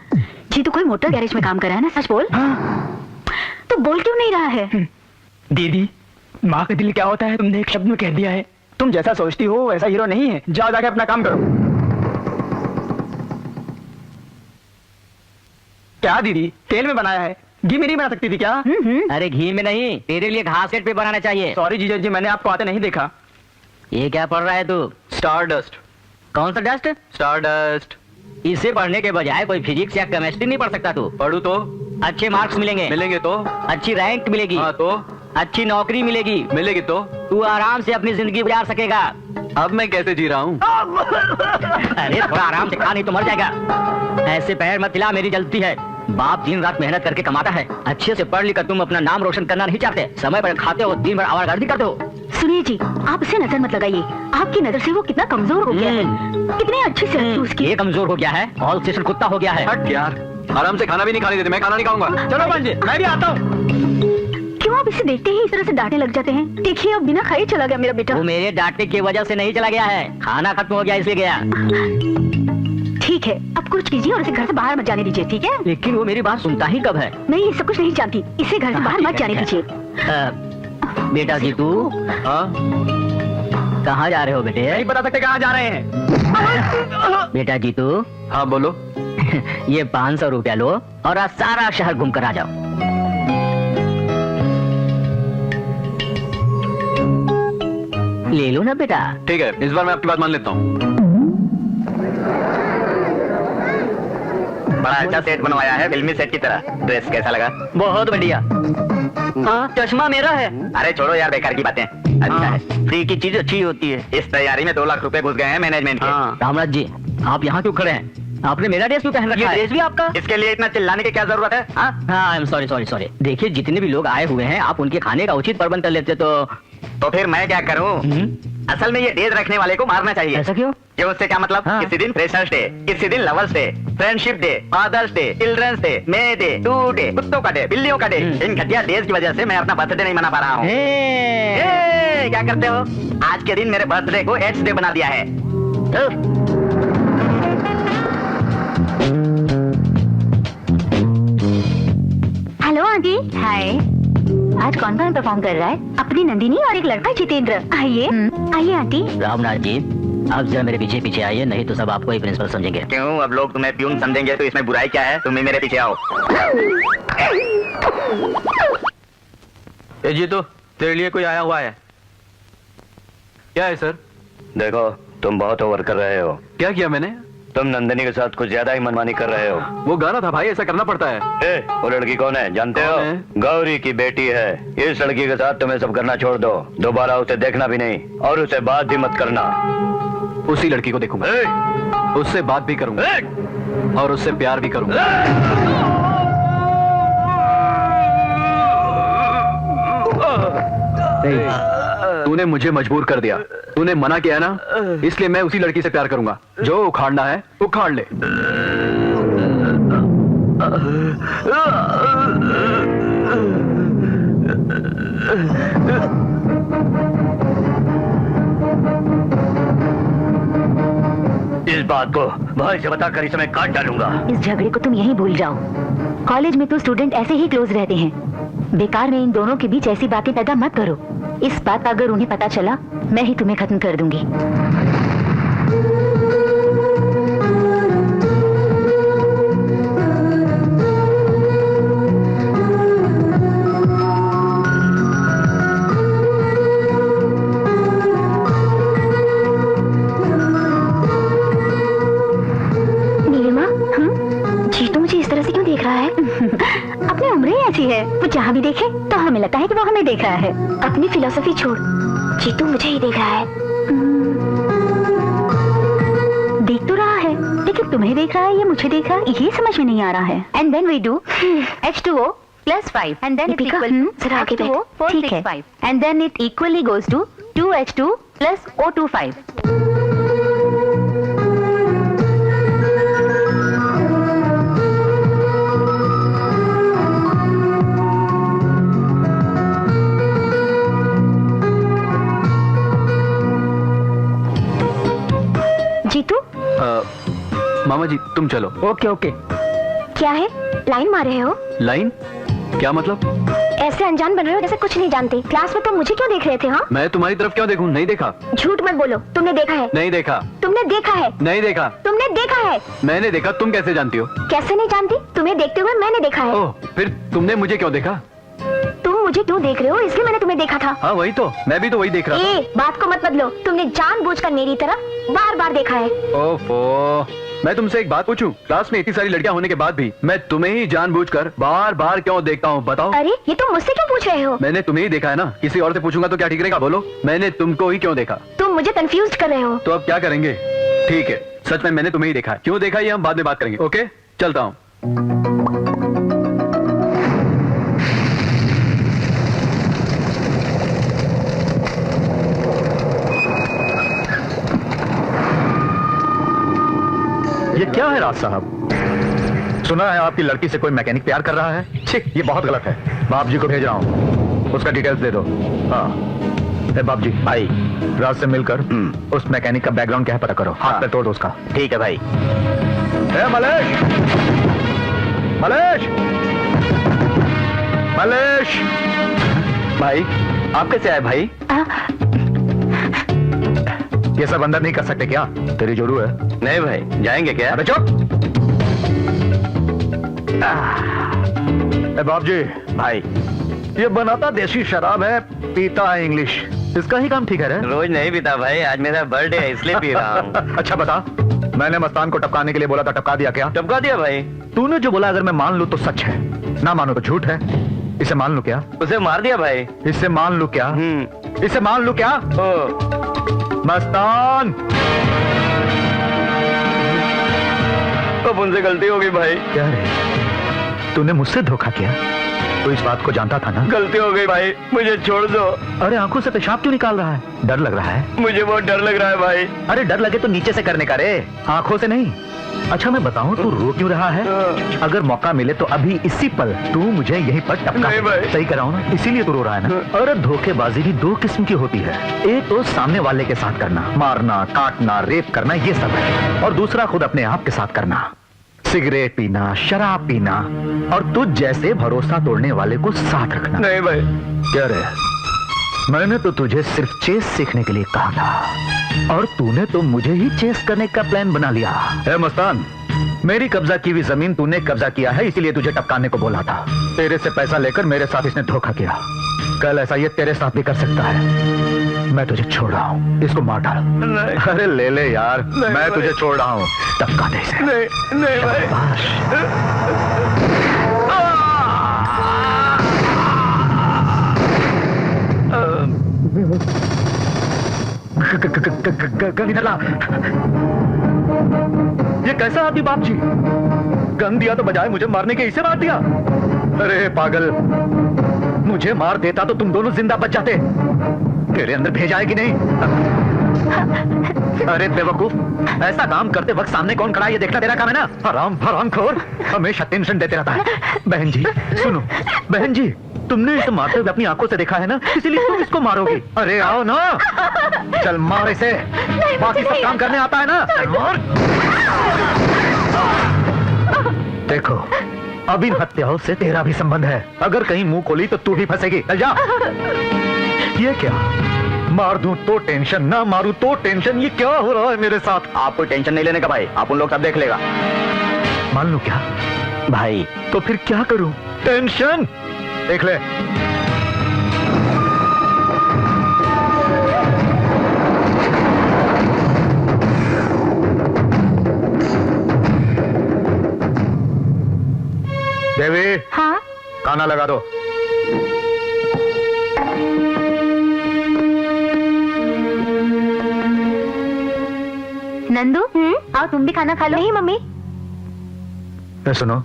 जीतू कोई मोटर गैरेज में काम कर रहा है ना? सच बोल। हाँ। तो बोल क्यों नहीं रहा है? दीदी, माँ का दिल क्या होता है तुमने एक शब्द में कह दिया है। तुम जैसा सोचती हो वैसा हीरो नहीं है। जाओ जाके अपना काम करो। क्या दीदी, तेल में बनाया है, घी में नहीं बना सकती थी क्या? अरे घी में नहीं, तेरे लिए घास सेट पे बनाना चाहिए। सॉरी जीजा जी, मैंने आपको आते नहीं देखा। ये क्या पढ़ रहा है तू? Star dust. कौन सा डस्ट? Star dust. इसे पढ़ने के बजाय कोई फिजिक्स या केमिस्ट्री नहीं पढ़ सकता तू? पढ़ू तो अच्छे मार्क्स मिलेंगे। मिलेंगे तो अच्छी रैंक मिलेगी। हाँ तो अच्छी नौकरी मिलेगी। मिलेगी तो तू आराम से अपनी जिंदगी गुजार सकेगा। अब मैं कैसे जी रहा हूँ? अरे थोड़ा आराम से खा, नहीं तो मर जाएगा। ऐसे पैर मत हिला, मेरी जलती है। बाप दिन रात मेहनत करके कमाता है, अच्छे से पढ़ लिख कर तुम अपना नाम रोशन करना नहीं चाहते, समय पर खाते हो, दिन भर आवारगर्दी करते हो। सुनिए जी, आप उसे नजर मत लगाइए, आपकी नजर से वो कितना कमजोर हो गया है। कितनी अच्छी सेहत थी उसकी। ये कमजोर हो गया है, ऑल स्टेशन कुत्ता हो गया है। हट यार, आराम से खाना भी नहीं खाने देते, मैं खाना नहीं खाऊंगा। चलो भांजे, मैं भी आता हूँ। क्यों आप इसे देखते ही इस तरह से डांटने लग जाते हैं? देखिए अब बिना खाए चला गया मेरा बेटा। वो मेरे डांटने की वजह से नहीं चला गया है, खाना खत्म हो गया इसलिए गया। ठीक है, अब कुछ कीजिए और इसे घर से बाहर मत जाने दीजिए, ठीक है? लेकिन वो मेरी बात सुनता ही कब है? नहीं, ये सब कुछ नहीं जानती, इसे घर से बाहर मत जाने दीजिए। बेटा जी तू कहाँ जा रहे हो बेटे? नहीं बता सकते कहाँ जा रहे हैं। बेटा जी तू। हाँ बोलो। ये 500 रुपया लो और आज सारा शहर घूम कर आ जाओ। ले लो ना बेटा। ठीक है, इस बार मैं आपकी बात मान लेता हूँ। बड़ा अच्छा सेट बनवाया है, फिल्मी सेट की तरह। ड्रेस कैसा लगा? बहुत बढ़िया। हाँ, चश्मा मेरा है। अरे छोड़ो यार, बेकार की बातें। अच्छा है, फ्री की चीज अच्छी होती है। इस तैयारी में 2 लाख रुपए घुस गए हैं मैनेजमेंट के। रामराज जी, आप यहाँ क्यों खड़े हैं? आपने मेरा ड्रेस क्यों पहन रखा है? ड्रेस भी आपका? इसके लिए इतना चिल्लाने की क्या जरूरत है? हाँ, आई एम सॉरी। देखिए, जितने भी लोग आए हुए हैं, आप उनके खाने का उचित प्रबंध कर लेते तो फिर मैं क्या करूं? असल में ये डेज रखने वाले को मारना चाहिए। ऐसा क्यों? ये उससे क्या मतलब? हाँ। किसी दिन फ्रेशर्स डे, किसी दिन lovers day, friendship day, father's day, children's day, May day, today, कुत्तों का डे, बिल्लियों का डे। इन घटिया डेज की वजह से मैं अपना बर्थडे नहीं मना पा रहा हूँ। क्या करते हो? आज के दिन मेरे बर्थडे को एड्स डे बना दिया है। Hello aunty. हाय। आज कौन कौन परफॉर्म कर रहा है? अपनी नंदिनी और एक लड़का जितेंद्र। आइए आइए आंटी। रामनाथ जी, आप जरा मेरे पीछे पीछे आइए, नहीं तो सब आपको ही प्रिंसिपल समझेंगे। क्यों? अब लोग तुम्हें प्यून समझेंगे तो इसमें बुराई क्या है? तुम ही मेरे पीछे आओ। ये जीतू, तेरे लिए कोई आया हुआ है। क्या है सर? देखो, तुम बहुत ओवर कर रहे हो। क्या किया मैंने? तुम नंदिनी के साथ कुछ ज्यादा ही मनमानी कर रहे हो। वो गाना था भाई, ऐसा करना पड़ता है। वो लड़की कौन है जानते हो? गौरी की बेटी है। इस लड़की के साथ तुम्हें सब करना छोड़ दो, दोबारा उसे देखना भी नहीं और उसे बात भी मत करना। उसी लड़की को देखूंगा, उससे बात भी करूंगा और उससे प्यार भी करूंगा। तूने मुझे मजबूर कर दिया, तूने मना किया ना, इसलिए मैं उसी लड़की से प्यार करूंगा। जो उखाड़ना है उखाड़ ले। इस बात को भाई से बताकर इसे मैं काट डालूंगा। इस झगड़े को तुम यहीं भूल जाओ। कॉलेज में तो स्टूडेंट ऐसे ही क्लोज रहते हैं, बेकार में इन दोनों के बीच ऐसी बातें पैदा मत करो। इस बात का अगर उन्हें पता चला, मैं ही तुम्हें खत्म कर दूंगी। अपनी उम्र ही ऐसी है, वो जहाँ भी देखे तो हमें लगता है कि वो हमें देख रहा है। अपनी फिलोसफी छोड़, जीतू मुझे ही देख रहा है। देख तो रहा है, लेकिन सिर्फ तुम्हें देख रहा है या मुझे देख रहा है, ये समझ में नहीं आ रहा है। And then we do H2O plus 5 and then it's Deepika, equal to जरा आगे H2O बैठ। ठीक है। 465 and then it equally goes to 2H2 plus O25. Jitu, मामा जी तुम चलो। Okay okay. क्या है, लाइन मार रहे हो? लाइन? क्या मतलब? ऐसे अनजान बन रहे हो जैसे कुछ नहीं जानते। क्लास में तुम मुझे क्यों देख रहे थे? हाँ, मैं तुम्हारी तरफ क्यों देखूं? नहीं देखा। झूठ मत बोलो, तुमने देखा है। नहीं देखा। तुमने देखा है। नहीं देखा। तुमने देखा है। मैंने देखा। तुम कैसे जानती हो? कैसे नहीं जानती? तुम्हें देखते हुए मैंने देखा है। ओह, फिर तुमने मुझे क्यों देखा? तुम मुझे क्यों देख रहे हो, इसलिए मैंने तुम्हें देखा था। हाँ वही तो, मैं भी तो वही देख रहा था। बात को मत बदलो, तुमने जानबूझकर मेरी तरफ बार बार देखा है। ओफो, मैं तुमसे एक बात पूछूं? क्लास में इतनी सारी लड़कियां होने के बाद भी मैं तुम्हें ही जानबूझकर बार बार क्यों देखता हूँ, बताओ? अरे ये तुम मुझसे क्यों पूछ रहे हो? मैंने तुम्हें ही देखा है ना, किसी और से पूछूंगा तो क्या ठीक रहेगा? बोलो, मैंने तुमको ही क्यों देखा? तुम मुझे कंफ्यूज कर रहे हो। तो अब क्या करेंगे? ठीक है, सच में मैंने तुम्हें ही देखा है। क्यों देखा ये हम बाद में बात करेंगे। ओके, चलता हूँ। ये क्या है राज साहब? सुना है आपकी लड़की से कोई मैकेनिक प्यार कर रहा है। छी, ये बहुत गलत है। बाप जी को भेज रहा हूँ, उसका डिटेल्स दे दो। हाँ बाप जी, भाई राज से मिलकर उस मैकेनिक का बैकग्राउंड क्या है पता करो। हाथ पे तोड़ दो उसका। ठीक है भाई। मलेश, मलेश, मलेश। भाई आप कैसे आए भाई? ये सब अंदर नहीं कर सकते क्या? तेरी जोरू है। नहीं भाई, जाएंगे क्या? अबे चुप। बाप जी, भाई ये बनाता देसी शराब है, पीता है इंग्लिश। इसका ही काम ठीक है रे? रोज नहीं पीता भाई, आज मेरा बर्थडे है इसलिए पी रहा हूँ। अच्छा बता, मैंने मस्तान को टपकाने के लिए बोला था, टपका दिया क्या? टपका दिया भाई। तूने जो बोला अगर मैं मान लूं तो सच है, ना मानो तो झूठ है। इसे मान लूं क्या? उसे मार दिया भाई। इसे मान लूं क्या? इसे मान लूं क्या? मस्तान, अब उनसे गलती हो गई भाई। क्या रे, तूने मुझसे धोखा किया? तो इस बात को जानता था ना? गलती हो गई भाई, मुझे छोड़ दो। अरे आंखों से पेशाब क्यों निकाल रहा है? डर लग रहा है? मुझे बहुत डर लग रहा है भाई। अरे डर लगे तो नीचे से करने का रे, आंखों से नहीं। अच्छा मैं बताऊं, तू रो क्यों रहा है? अगर मौका मिले तो अभी इसी पल तू मुझे यहीं पर टपका दे। सही कराऊं ना, इसीलिए तू रो रहा है ना? अरे धोखेबाजी भी दो किस्म की होती है। एक तो सामने वाले के साथ करना, मारना, काटना, रेप करना, ये सब है। और दूसरा खुद अपने आप के साथ करना, सिगरेट पीना, शराब पीना, और तुझ जैसे भरोसा तोड़ने वाले को साथ रखना। नहीं भाई। क्या रे, मैंने तो तुझे सिर्फ चेस सीखने के लिए कहा था, और तूने तो मुझे ही चेस करने का प्लान बना लिया। ए मस्तान, मेरी कब्जा की हुई जमीन तूने कब्जा किया है, इसीलिए तुझे टपकाने को बोला था। तेरे से पैसा लेकर मेरे साथ इसने धोखा किया। कल ऐसा ये तेरे साथ भी कर सकता है। मैं तुझे छोड़ रहा हूँ, इसको मार डाल। अरे ले ले यार, मैं तुझे छोड़ रहा हूँ, टपका दे इसे। नहीं नहीं भाई। गन ला। ये कैसा आदमी बाप जी? गन दिया तो बजाय मुझे मारने के इसे मार दिया। अरे पागल, मुझे मार देता तो तुम दोनों जिंदा बच जाते। तेरे अंदर भेज आएगी नहीं। अरे बेवकूफ, ऐसा काम करते वक्त सामने कौन खड़ा है ये देखना तेरा काम है ना? हरामखोर, हमेशा टेंशन देते रहता है। बहन जी सुनो, बहन जी तुमने इसे मारते हुए अपनी आंखों से देखा है ना, इसीलिए तुम इसको मारोगी। अरे आओ ना, चल मार इसे, बाकी सब काम करने आता है ना। चल मार। देखो, अब इन हत्याओं से तेरा भी संबंध है। अगर कहीं मुंह खोली तो तू भी फंसेगी। चल जा। ये क्या, मार दूं तो टेंशन, ना मारूं तो टेंशन, ये क्या हो रहा है मेरे साथ? आपको टेंशन नहीं लेने का भाई, आप उन लोग सब देख लेगा। मान लूं क्या भाई? तो फिर क्या करूं? टेंशन देख ले। देवी। हाँ? गाना लगा दो। नंदू आओ तुम भी खाना खा लो। नहीं मम्मी। ए, सुनो,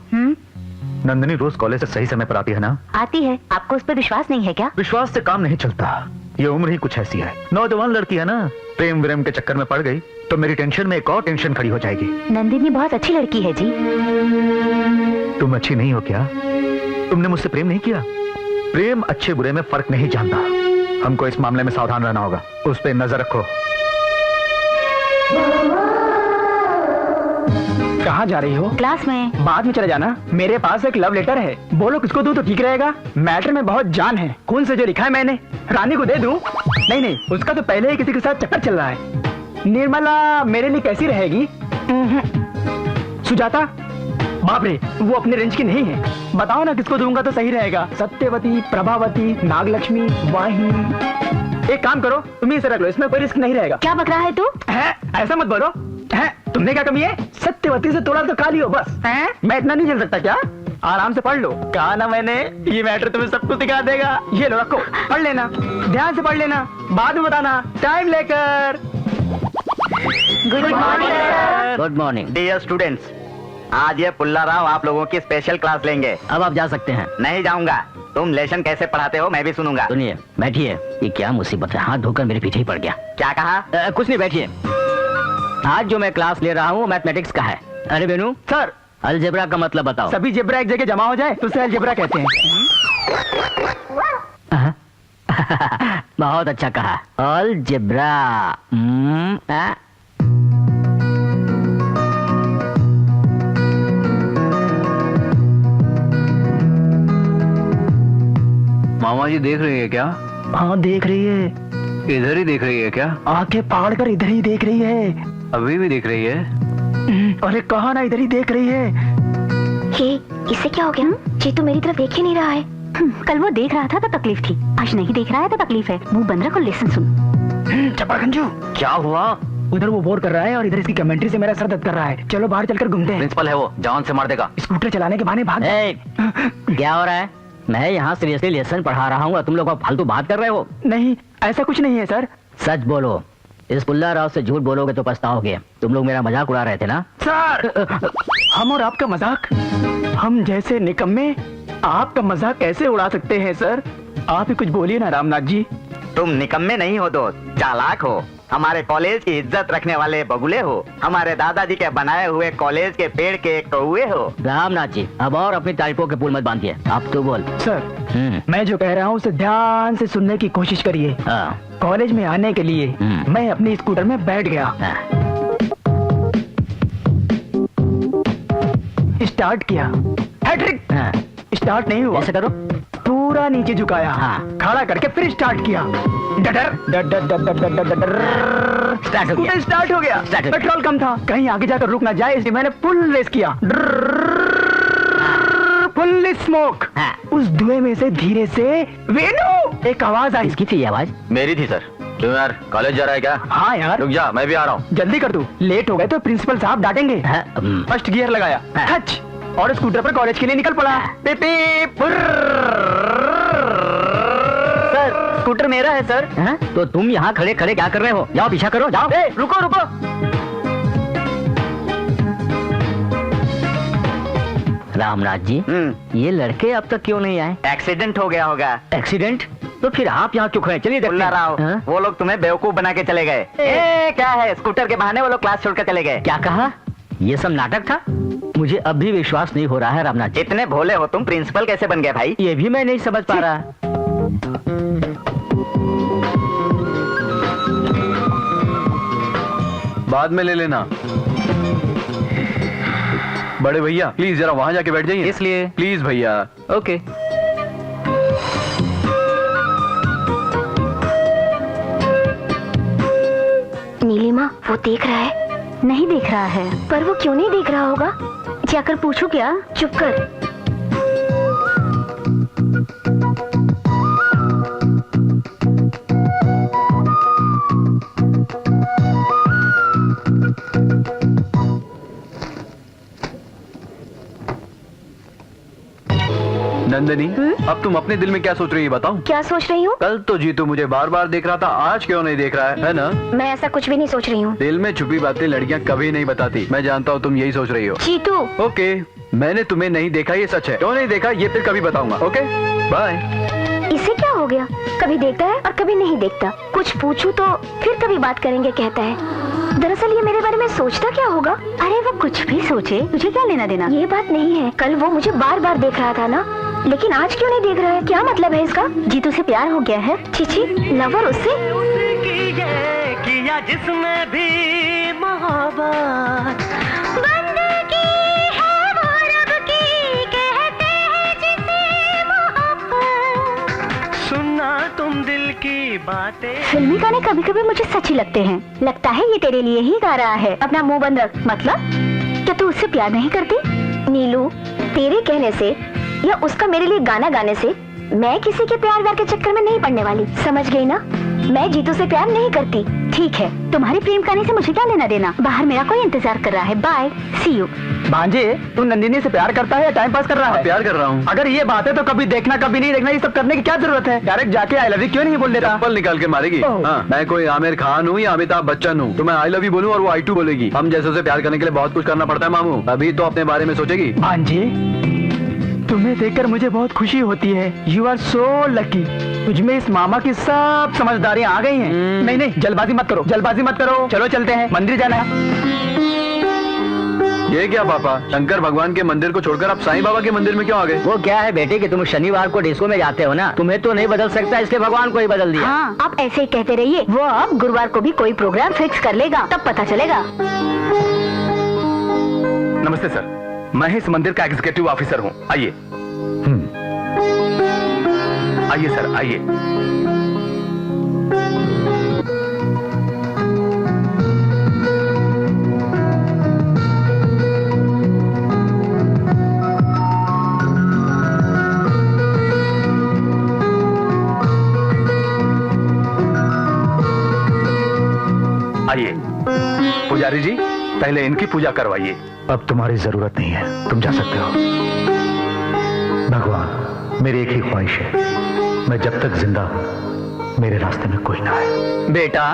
नंदिनी रोज कॉलेज से सही समय पर आती है ना? आती है। आपको उस पर विश्वास नहीं है क्या? विश्वास से काम नहीं चलता, ये उम्र ही कुछ ऐसी है। नौजवान लड़की है ना, प्रेम विरेम के चक्कर में पड़ गई तो मेरी टेंशन में एक और टेंशन खड़ी हो जाएगी। नंदिनी बहुत अच्छी लड़की है जी। तुम अच्छी नहीं हो क्या? तुमने मुझसे प्रेम नहीं किया? प्रेम अच्छे बुरे में फर्क नहीं जानता। हमको इस मामले में सावधान रहना होगा, उस पर नजर रखो। कहाँ जा रही हो? क्लास में। बाद में चले जाना। मेरे पास एक लव लेटर है, बोलो किसको दूं तो ठीक रहेगा? मैटर में बहुत जान है। कौन से जो लिखा है मैंने? रानी को दे दूं? नहीं नहीं, उसका तो पहले ही किसी के साथ चक्कर चल रहा है। निर्मला मेरे लिए कैसी रहेगी? सुजाता? बाप रे, वो अपने रेंज की नहीं है। बताओ ना किसको दूंगा तो सही रहेगा? सत्यवती, प्रभावती, नागलक्ष्मी, वाही। एक काम करो, तुम इसे रख लो, इसमें कोई रिस्क नहीं रहेगा। क्या बक रहा है तू? है? ऐसा मत बोलो। है? तुमने क्या कमी है? सत्यवती से थोड़ा तो काली हो बस। है? मैं इतना नहीं चल सकता क्या? आराम से पढ़ लो। कहा ना मैंने, ये मैटर तुम्हें सब कुछ दिखा देगा। ये लो रखो, पढ़ लेना, ध्यान से पढ़ लेना, बाद में बताना टाइम लेकर। Good morning. Good morning. Dear students, आज ये पुल्ला राव आप लोगों की स्पेशल क्लास लेंगे। अब आप जा सकते हैं। नहीं जाऊंगा। तुम लेसन कैसे पढ़ाते हो मैं भी सुनूंगा। सुनिए, बैठिए। ये क्या मुसीबत है, हाथ धोकर मेरे पीछे ही पड़ गया। क्या कहा? कुछ नहीं, बैठिए। आज जो मैं क्लास ले रहा हूँ मैथमेटिक्स का है। अरे बेनू सर, अलजेब्रा का मतलब बताओ। सभी जेब्रा एक जगह जमा हो जाए तो उसे अलजेब्रा कहते हैं। बहुत अच्छा कहा, अलजेब्रा। मामा जी देख रही है क्या? हाँ देख रही है। इधर ही देख रही है क्या? आंखें फाड़ कर इधर ही देख रही है। अभी भी देख रही है? अरे कहा ना, इधर ही देख रही है। ये इससे क्या हो गया? जी तो मेरी तरफ देख ही नहीं रहा है। कल वो देख रहा था तो तकलीफ थी, आज नहीं देख रहा है तो तकलीफ है। मुंह बंद रखो, लेसन सुन। चपागंजू, क्या हुआ? उधर वो बोर कर रहा है और इधर इसकी कमेंट्री से मेरा सर दर्द कर रहा है। चलो बाहर चलकर घूमते हैं। प्रिंसिपल है वो, जान से मार देगा। स्कूटर चलाने के बहाने भाग। क्या हो रहा है? मैं यहाँ सीरियसली लेसन पढ़ा रहा हूँ, तुम लोग फालतू बात कर रहे हो। नहीं, ऐसा कुछ नहीं है सर। सच बोलो, इस पुल्ला राव से झूठ बोलोगे तो पछताओगे। तुम लोग मेरा मजाक उड़ा रहे थे ना? सर, हम और आपका मजाक? हम जैसे निकम्मे आपका मजाक कैसे उड़ा सकते हैं सर? आप ही कुछ बोलिए ना रामनाथ जी। तुम निकम्मे नहीं हो दोस्त, चालाक हो। हमारे कॉलेज की इज्जत रखने वाले बगुले हो। हमारे दादाजी के बनाए हुए कॉलेज के पेड़ के कौवे हो। रामनाथ जी, अब और अपनी तारीफों के पुल मत बांधिए। अब तो बोल। सर, मैं जो कह रहा हूँ उसे ध्यान से सुनने की कोशिश करिए। कॉलेज में आने के लिए मैं अपनी स्कूटर में बैठ गया, स्टार्ट किया, हैट्रिक। स्टार्ट नहीं हुआ। ऐसे करो, पूरा नीचे झुकाया, खड़ा करके फिर स्टार्ट किया। स्कूटर स्टार्ट हो गया। पेट्रोल कम था, कहीं आगे जाकर रुक ना जाए, इसलिए मैंने फुल रेस किया। Full smoke. उस धुएं में से धीरे से वेणु एक आवाज आई। किसकी थी आवाज? मेरी थी सर। क्यों यार, कॉलेज जा रहा है क्या? हाँ यार। रुक जा, मैं भी आ रहा हूँ। जल्दी कर तू, लेट हो गए तो प्रिंसिपल साहब डांटेंगे। फर्स्ट गियर लगाया, खच, और स्कूटर पर कॉलेज के लिए निकल पड़ा। सर, स्कूटर मेरा है सर। तो तुम यहाँ खड़े खड़े क्या कर रहे हो? जाओ पीछा करो, जाओ। रुको रुको। रामनाथ जी, ये लड़के अब तक क्यों नहीं आए? एक्सीडेंट हो गया होगा। एक्सीडेंट? तो फिर आप यहाँ क्यों खड़े? चलिए देखते हैं। राव, वो लोग तुम्हें बेवकूफ बना के चले गए। क्या है, स्कूटर के बहाने वो लोग क्लास छोड़कर चले गए। क्या कहा? ये सब नाटक था? मुझे अब भी विश्वास नहीं हो रहा है रामनाथ जी। इतने भोले हो तुम, प्रिंसिपल कैसे बन गए भाई? ये भी मैं नहीं समझ पा रहा। बाद में ले लेना। बड़े भैया प्लीज जरा वहां जाके बैठ जाइए। इसलिए प्लीज भैया। ओके। नीलिमा, वो देख रहा है? नहीं देख रहा है। पर वो क्यों नहीं देख रहा होगा? जाकर पूछू क्या? चुप कर। नंदिनी, अब तुम अपने दिल में क्या सोच रही है बताओ? क्या सोच रही हूँ? कल तो जीतू मुझे बार बार देख रहा था, आज क्यों नहीं देख रहा है ना? मैं ऐसा कुछ भी नहीं सोच रही हूँ। दिल में छुपी बातें लड़कियां कभी नहीं बताती। मैं जानता हूँ तुम यही सोच रही हो। जीतू, ओके, मैंने तुम्हें नहीं देखा ये सच है। क्यों नहीं देखा ये फिर कभी बताऊंगा। Okay bye. इसे क्या हो गया? कभी देखता है और कभी नहीं देखता। कुछ पूछूं तो फिर कभी बात करेंगे कहता है। दरअसल ये मेरे बारे में सोचता क्या होगा? अरे वो कुछ भी सोचे, तुझे क्या लेना देना? ये बात नहीं है, कल वो मुझे बार बार देख रहा था ना, लेकिन आज क्यों नहीं देख रहा है? क्या मतलब है इसका? जीतू से प्यार हो गया है। चीची, लवर उससे? किया जिसमें भी मोहब्बत बंदगी है वो रब की, कहते हैं जिसे मोहब्बत। सुनना तुम दिल की बातें। फिल्मी गाने कभी कभी मुझे सच्ची लगते हैं। लगता है ये तेरे लिए ही गा रहा है। अपना मुंह बंद रख। मतलब क्या तू उससे प्यार नहीं करती? नीलू, तेरे कहने से या उसका मेरे लिए गाना गाने से मैं किसी के प्यार व्यार के चक्कर में नहीं पड़ने वाली, समझ गई ना? मैं जीतू से प्यार नहीं करती। ठीक है, तुम्हारी प्रेम कहानी से मुझे क्या लेना देना? बाहर मेरा कोई इंतजार कर रहा है। Bye, see you. भांजे, तू नंदिनी से प्यार करता है या टाइम पास कर रहा है? प्यार कर रहा हूँ। अगर ये बात है तो कभी देखना कभी नहीं देखना, ये सब करने की क्या जरूरत है? डायरेक्ट जाके आई लव यू क्यों नहीं बोल देता? चप्पल निकाल के मारेगी। ओह। हाँ, मैं कोई आमिर खान हूँ या अमिताभ बच्चन हूँ? तो मैं आई लव यू बोलूँ और वो I2 बोलेगी। हम जैसे से प्यार करने के लिए बहुत कुछ करना पड़ता है मामू। अभी तो अपने बारे में सोचेगी। भांजे, तुम्हें देखकर मुझे बहुत खुशी होती है। You are so lucky. तुझमें इस मामा की सब समझदारियाँ आ गई हैं। नहीं नहीं, जल्दबाजी मत करो, जल्दबाजी मत करो। चलो चलते हैं, मंदिर जाना है। ये क्या पापा, शंकर भगवान के मंदिर को छोड़कर आप साईं बाबा के मंदिर में क्यों आ गए? वो क्या है बेटे कि तुम शनिवार को डिस्को में जाते हो ना, तुम्हें तो नहीं बदल सकता, इसलिए भगवान को ही बदल दिया। हाँ, आप ऐसे ही कहते रहिए। वो अब गुरुवार को भी कोई प्रोग्राम फिक्स कर लेगा, तब पता चलेगा। नमस्ते सर, मैं इस मंदिर का एग्जीक्यूटिव ऑफिसर हूँ। आइए आइए सर, आइए। आइए पुजारी जी, पहले इनकी पूजा करवाइए। अब तुम्हारी जरूरत नहीं है, तुम जा सकते हो। भगवान, मेरी एक ही ख्वाहिश है, मैं जब तक जिंदा हूँ मेरे रास्ते में कोई ना आए। बेटा,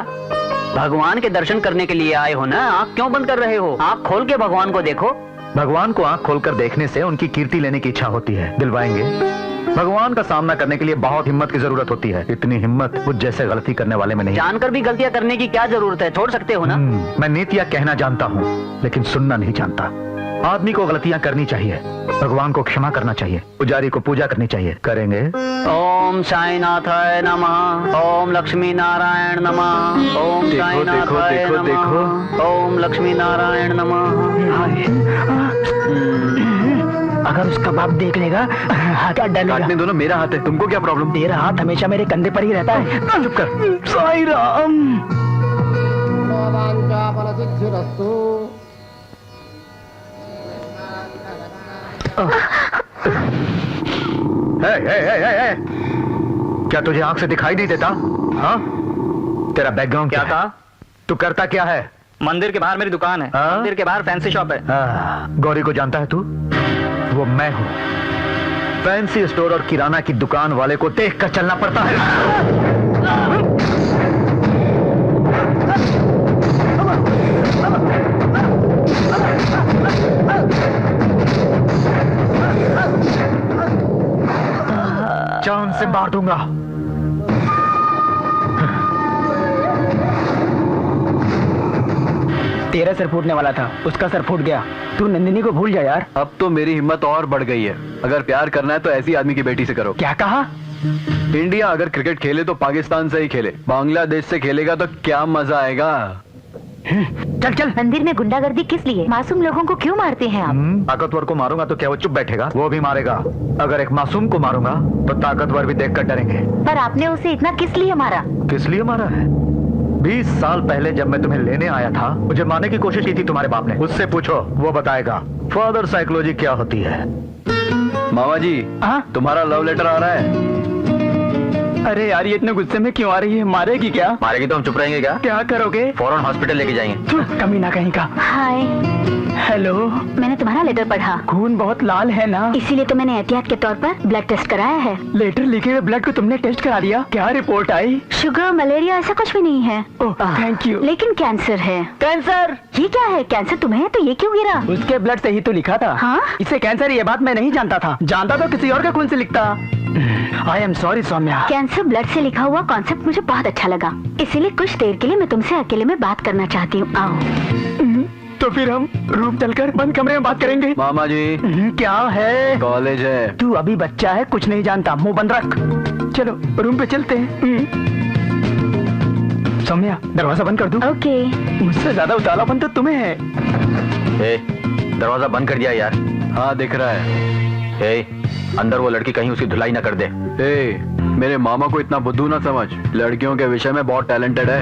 भगवान के दर्शन करने के लिए आए हो ना, आँख क्यों बंद कर रहे हो? आँख खोल के भगवान को देखो। भगवान को आंख खोलकर देखने से उनकी कीर्ति लेने की इच्छा होती है। दिलवाएंगे? भगवान का सामना करने के लिए बहुत हिम्मत की जरूरत होती है। इतनी हिम्मत मुझ जैसे गलती करने वाले में नहीं। जानकर भी गलतियां करने की क्या जरूरत है? छोड़ सकते हो ना। मैं नीतियां कहना जानता हूँ लेकिन सुनना नहीं जानता। आदमी को गलतियां करनी चाहिए, भगवान को क्षमा करना चाहिए, पुजारी को पूजा करनी चाहिए। करेंगे? ओम साईनाथाय नमः, ओम लक्ष्मी नारायण नमः, ओम साईनाथाय नमः, ओम लक्ष्मी नारायण नमः। अगर उसका बाप देख लेगा हाथ डालेगा। काटने दो ना, मेरा हाथ है, तुमको क्या प्रॉब्लम? तेरा हाथ हमेशा मेरे कंधे पर ही रहता है। चुप कर। साईं राम। है। क्या तुझे आंख से दिखाई नहीं देता? हाँ, तेरा बैकग्राउंड क्या था? तू करता क्या है? मंदिर के बाहर मेरी दुकान है। हाँ? मंदिर के बाहर फैंसी शॉप है। गौरी को जानता है तू? वो मैं हूँ। फैंसी स्टोर और किराना की दुकान वाले को देख कर चलना पड़ता है। जान से मार दूंगा। तेरा सर फूटने वाला था, उसका सर फूट गया। तू नंदिनी को भूल जा यार। अब तो मेरी हिम्मत और बढ़ गई है। अगर प्यार करना है तो ऐसी आदमी की बेटी से करो। क्या कहा? इंडिया अगर क्रिकेट खेले तो पाकिस्तान से ही खेले। बांग्लादेश से खेलेगा तो क्या मजा आएगा। चल चल। मंदिर में गुंडागर्दी किस लिए? मासूम लोगों को क्यों मारते हैं आप? ताकतवर को मारूंगा तो क्या वो चुप बैठेगा? वो भी मारेगा। अगर एक मासूम को मारूंगा तो ताकतवर भी देखकर डरेंगे। पर आपने उसे इतना किस लिए मारा? किस लिए मारा है? 20 साल पहले जब मैं तुम्हें लेने आया था, मुझे मारने की कोशिश की थी तुम्हारे बाप ने। उससे पूछो, वो बताएगा फादर साइकोलॉजी क्या होती है। मामा जी, तुम्हारा लव लेटर आ रहा है। अरे यार ये इतने गुस्से में क्यों आ रही है? मारेगी क्या? मारेगी तो हम चुप रहेंगे क्या? क्या करोगे? फौरन हॉस्पिटल लेके जाएंगे। कमी ना कहीं का। हाय, हेलो, मैंने तुम्हारा लेटर पढ़ा, खून बहुत लाल है ना, इसीलिए तो मैंने एहतियात के तौर पर ब्लड टेस्ट कराया है। लेटर लिखे हुए ब्लड को तुमने टेस्ट करा दिया? क्या रिपोर्ट आई? शुगर, मलेरिया ऐसा कुछ भी नहीं है। Oh thank you. लेकिन कैंसर है। कैंसर? ये क्या है? कैंसर तुम्हें है तो ये क्यों गिरा? उसके ब्लड से ही तो लिखा था। हाँ? इसे कैंसर ये बात मैं नहीं जानता था। जानता तो किसी और के खून से लिखता। I am sorry Saumya. Cancer blood से लिखा हुआ कॉन्सेप्ट मुझे बहुत अच्छा लगा, इसीलिए कुछ देर के लिए मैं तुमसे अकेले में बात करना चाहती हूँ। आओ। तो फिर हम रूम चलकर बंद कमरे में बात करेंगे। मामा जी क्या है? कॉलेज है। तू अभी बच्चा है, कुछ नहीं जानता, मुंह बंद रख। चलो रूम पे चलते हैं। सौम्या दरवाजा बंद कर दूं? ओके। मुझसे ज्यादा उतावलापन तो तुम्हें है। दरवाजा बंद कर दिया यार। हाँ दिख रहा है। अंदर वो लड़की कहीं उसकी धुलाई ना कर दे। मेरे मामा को इतना बुद्धू ना समझ, लड़कियों के विषय में बहुत टैलेंटेड है।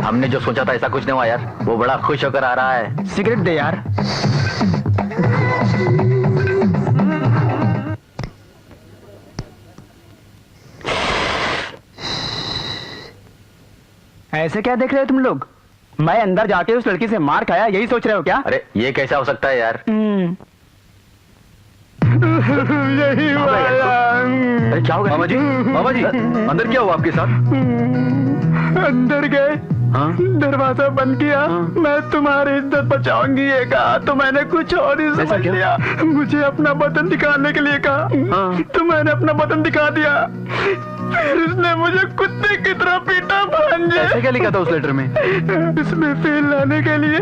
हमने जो सोचा था ऐसा कुछ नहीं हुआ यार। वो बड़ा खुश होकर आ रहा है। सिगरेट दे यार। ऐसे क्या देख रहे हो तुम लोग? मैं अंदर जाके उस लड़की से मार खाया, यही सोच रहे हो क्या? अरे ये कैसा हो सकता है यार? यही अरे क्या हो गया? मामा जी, मामा जी, अंदर क्या हुआ आपके साथ? अंदर गए, हाँ? दरवाजा बंद किया, मैं तुम्हारी इज्जत बचाऊंगी ये कहा तो मैंने कुछ और ही समझ लिया। मुझे अपना बदन दिखाने के लिए कहा, तो मैंने अपना बदन दिखा दिया। फिर उसने मुझे कुत्ते की तरह पीटा। भांजे, ऐसे क्या लिखा था उस लेटर में? इसमें फेल लाने के लिए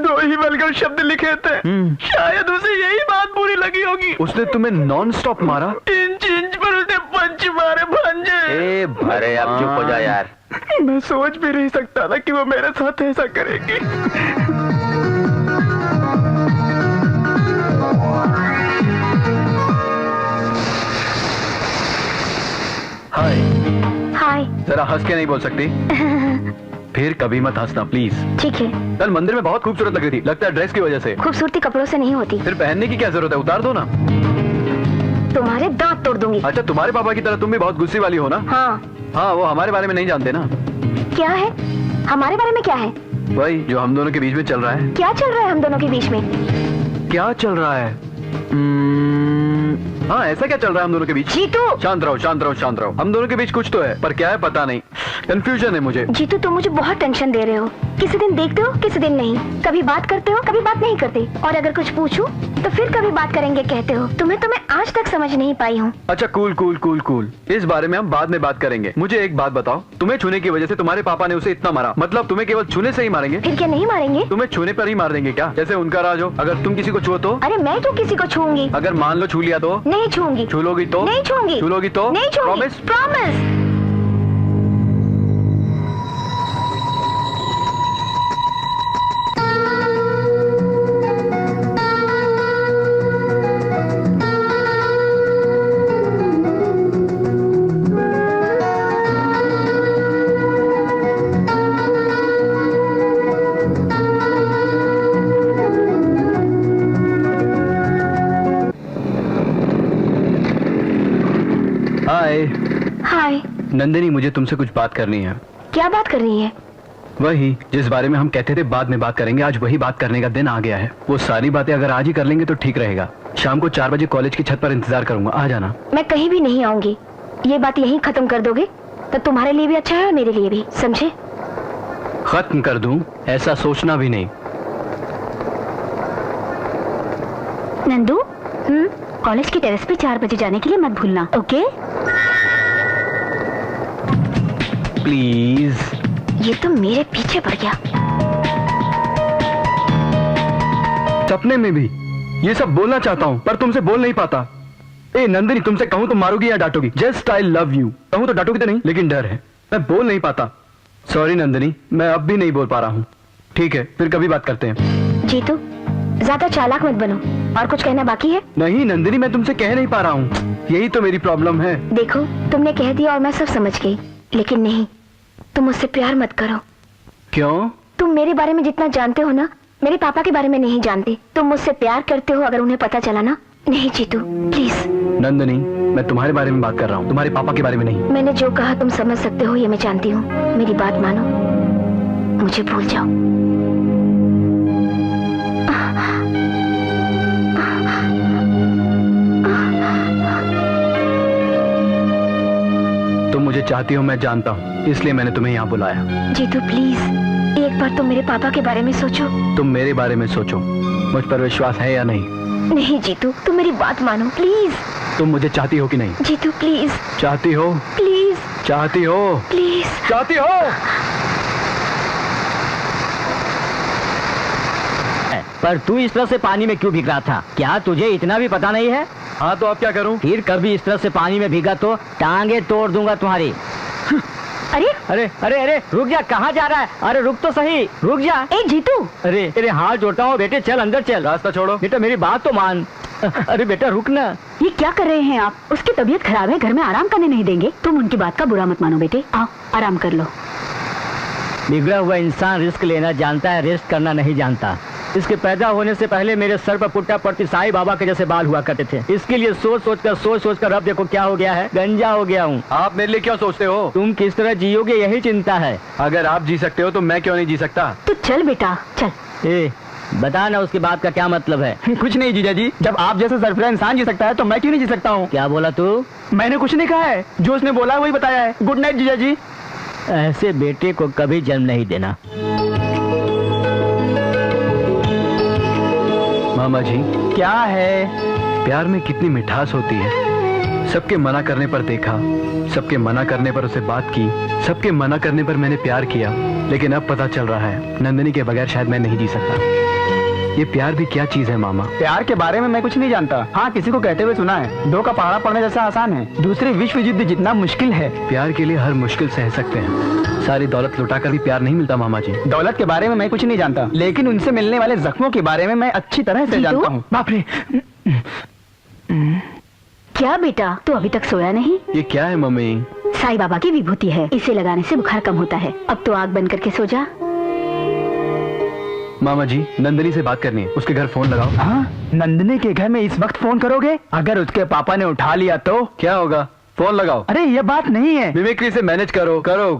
2 ही वल्गर शब्द लिखे थे। शायद उसे यही बात बुरी लगी होगी। उसने तुम्हें नॉन स्टॉप मारा? इंच इंच पर उसने पंच मारे। भांजे अरे अब चुप हो जा यार। मैं सोच भी नहीं सकता था कि वो मेरे साथ ऐसा करेगी। हाय। हाय। जरा हंस के नहीं बोल सकती? फिर कभी मत हंसना प्लीज। ठीक है। कल मंदिर में बहुत खूबसूरत लग रही थी, लगता है ड्रेस की वजह से। खूबसूरती कपड़ों से नहीं होती। फिर पहनने की क्या जरूरत है? उतार दो ना। तुम्हारे दांत तोड़ दूंगी। अच्छा तुम्हारे पापा की तरह तुम भी बहुत गुस्से वाली हो ना? हाँ वो हमारे बारे में नहीं जानते ना। क्या है? हमारे बारे में क्या है? वही जो हम दोनों के बीच में चल रहा है। क्या चल रहा है हम दोनों के बीच में? क्या चल रहा है? हाँ ऐसा क्या चल रहा है हम दोनों के बीच? जीतू। शांत रहो शांत रहो शांत रहो। हम दोनों के बीच कुछ तो है, पर क्या है पता नहीं। कंफ्यूजन है मुझे। जीतू तुम मुझे बहुत टेंशन दे रहे हो। किसी दिन देखते हो किसी दिन नहीं, कभी बात करते हो कभी बात नहीं करते, और अगर कुछ पूछूं तो फिर कभी बात करेंगे कहते हो। तुम्हें तो मैं आज तक समझ नहीं पाई हूँ। अच्छा कूल कूल कूल कूल, इस बारे में हम बाद में बात करेंगे। मुझे एक बात बताओ, तुम्हें छूने की वजह से तुम्हारे पापा ने उसे इतना मारा, मतलब तुम्हें केवल छूने से ही मारेंगे? फिर क्या नहीं मारेंगे? तुम्हें छूने पर ही मार देंगे क्या? जैसे उनका राज हो, अगर तुम किसी को छुओ तो? अरे मैं क्यों किसी को छूंगी? अगर मान लो छू लिया तो? नहीं छूंगी। छू लोगी तो? नहीं छूंगी। छू लोगी तो? नहीं छूंगी। प्रॉमिस? प्रॉमिस। हाय। नंदिनी मुझे तुमसे कुछ बात करनी है। क्या बात करनी है? वही जिस बारे में हम कहते थे बाद में बात करेंगे, आज वही बात करने का दिन आ गया है। वो सारी बातें अगर आज ही कर लेंगे तो ठीक रहेगा। शाम को 4 बजे कॉलेज की छत पर इंतजार करूंगा, आ जाना। मैं कहीं भी नहीं आऊंगी। ये बात यहीं खत्म कर दोगे तो तुम्हारे लिए भी अच्छा है और मेरे लिए भी, समझे? खत्म कर दूं? ऐसा सोचना भी नहीं। नंदू, कॉलेज की टेरेस पे 4 बजे जाने के लिए मत भूलना, ओके? प्लीज। ये तो मेरे पीछे पड़ गया। सपने में भी ये सब बोलना चाहता हूँ पर तुमसे बोल नहीं पाता। ए नंदिनी, तुमसे कहूँ तो मारोगी या डांटोगी? जस्ट आई लव यू कहूँ तो डांटोगी तो नहीं, लेकिन डर है, मैं बोल नहीं पाता। सॉरी नंदिनी, मैं अब भी नहीं बोल पा रहा हूँ। ठीक है फिर कभी बात करते हैं। जीतू ज्यादा चालाक मत बनो। और कुछ कहना बाकी है? नहीं नंदिनी, मैं तुमसे कह नहीं पा रहा हूँ, यही तो मेरी प्रॉब्लम है। देखो तुमने कह दिया और मैं सब समझ गई, लेकिन नहीं, तुम मुझसे प्यार मत करो। क्यों? तुम मेरे बारे में जितना जानते हो ना, मेरे पापा के बारे में नहीं जानते। तुम मुझसे प्यार करते हो, अगर उन्हें पता चला ना। नहीं जीतू, प्लीज। नंदनी, मैं तुम्हारे बारे में बात कर रहा हूँ, तुम्हारे पापा के बारे में नहीं। मैंने जो कहा तुम समझ सकते हो, ये मैं जानती हूँ। मेरी बात मानो, मुझे भूल जाओ। तुम मुझे चाहती हो, मैं जानता हूँ, इसलिए मैंने तुम्हें यहाँ बुलाया। जीतू प्लीज, एक बार तुम मेरे पापा के बारे में सोचो। तुम मेरे बारे में सोचो, मुझ पर विश्वास है या नहीं? नहीं जीतू, तुम मेरी बात मानो प्लीज। तुम मुझे चाहती हो कि नहीं? जीतू प्लीज। चाहती हो? प्लीज। चाहती हो? प्लीज। चाहती हो? पर तू इस तरह से पानी में क्यों भीग रहा था? क्या तुझे इतना भी पता नहीं है? हाँ तो अब क्या करूं? फिर कभी इस तरह से पानी में भीगा तो टांगे तोड़ दूंगा तुम्हारी। अरे अरे अरे अरे रुक जा, कहाँ जा रहा है? अरे रुक तो सही, रुक जा। ए जीतू, अरे तेरे हाथ जोड़ता हूँ बेटे, चल अंदर चल। रास्ता छोड़ो बेटा, मेरी बात तो मान। अरे बेटा रुक ना। ये क्या कर रहे हैं आप? उसकी तबीयत खराब है, घर में आराम करने नहीं देंगे। तुम उनकी बात का बुरा मत मानो बेटे, आओ आराम कर लो। बिगड़ा हुआ इंसान रिस्क लेना जानता है, रेस्ट करना नहीं जानता। इसके पैदा होने से पहले मेरे सर पर पुट्टा पड़ती साईं बाबा के जैसे बाल हुआ करते थे। इसके लिए सोच सोच कर अब देखो क्या हो गया है, गंजा हो गया हूँ। आप मेरे लिए क्या सोचते हो? तुम किस तरह जियोगे यही चिंता है। अगर आप जी सकते हो तो मैं क्यों नहीं जी सकता? तो चल बेटा चल। ए, बता ना उसकी बात का क्या मतलब है? कुछ नहीं जीजा जी, जब आप जैसे सरफरा इंसान जी सकता है तो मैं क्यों नहीं जी सकता हूँ? क्या बोला तू? मैंने कुछ नहीं कहा है, जो उसने बोला वही बताया है। गुड नाइट जीजा जी। ऐसे बेटे को कभी जन्म नहीं देना। मामा जी, क्या है? प्यार में कितनी मिठास होती है। सबके मना करने पर देखा, सबके मना करने पर उसे बात की, सबके मना करने पर मैंने प्यार किया, लेकिन अब पता चल रहा है नंदिनी के बगैर शायद मैं नहीं जी सकता। ये प्यार भी क्या चीज है मामा? प्यार के बारे में मैं कुछ नहीं जानता। हाँ, किसी को कहते हुए सुना है, दो का पहाड़ा पड़ने जैसा आसान है, दूसरे विश्व युद्ध जितना मुश्किल है। प्यार के लिए हर मुश्किल सह सकते हैं। सारी दौलत लुटाकर भी प्यार नहीं मिलता मामा जी। दौलत के बारे में मैं कुछ नहीं जानता, लेकिन उनसे मिलने वाले जख्मों के बारे में मैं अच्छी तरह से जानता हूँ। बाप रे! क्या बेटा, तू अभी तक सोया नहीं? ये क्या है मम्मी? साईं बाबा की विभूति है, इसे लगाने से बुखार कम होता है। अब तो आग बंद करके सो जा। मामा जी, नंदिनी से बात करनी है, उसके घर फोन लगाओ। हाँ, नंदिनी के घर में इस वक्त फोन करोगे? अगर उसके पापा ने उठा लिया तो क्या होगा? फोन लगाओ। अरे ये बात नहीं है। मिमिक्री से मैनेज करो करो।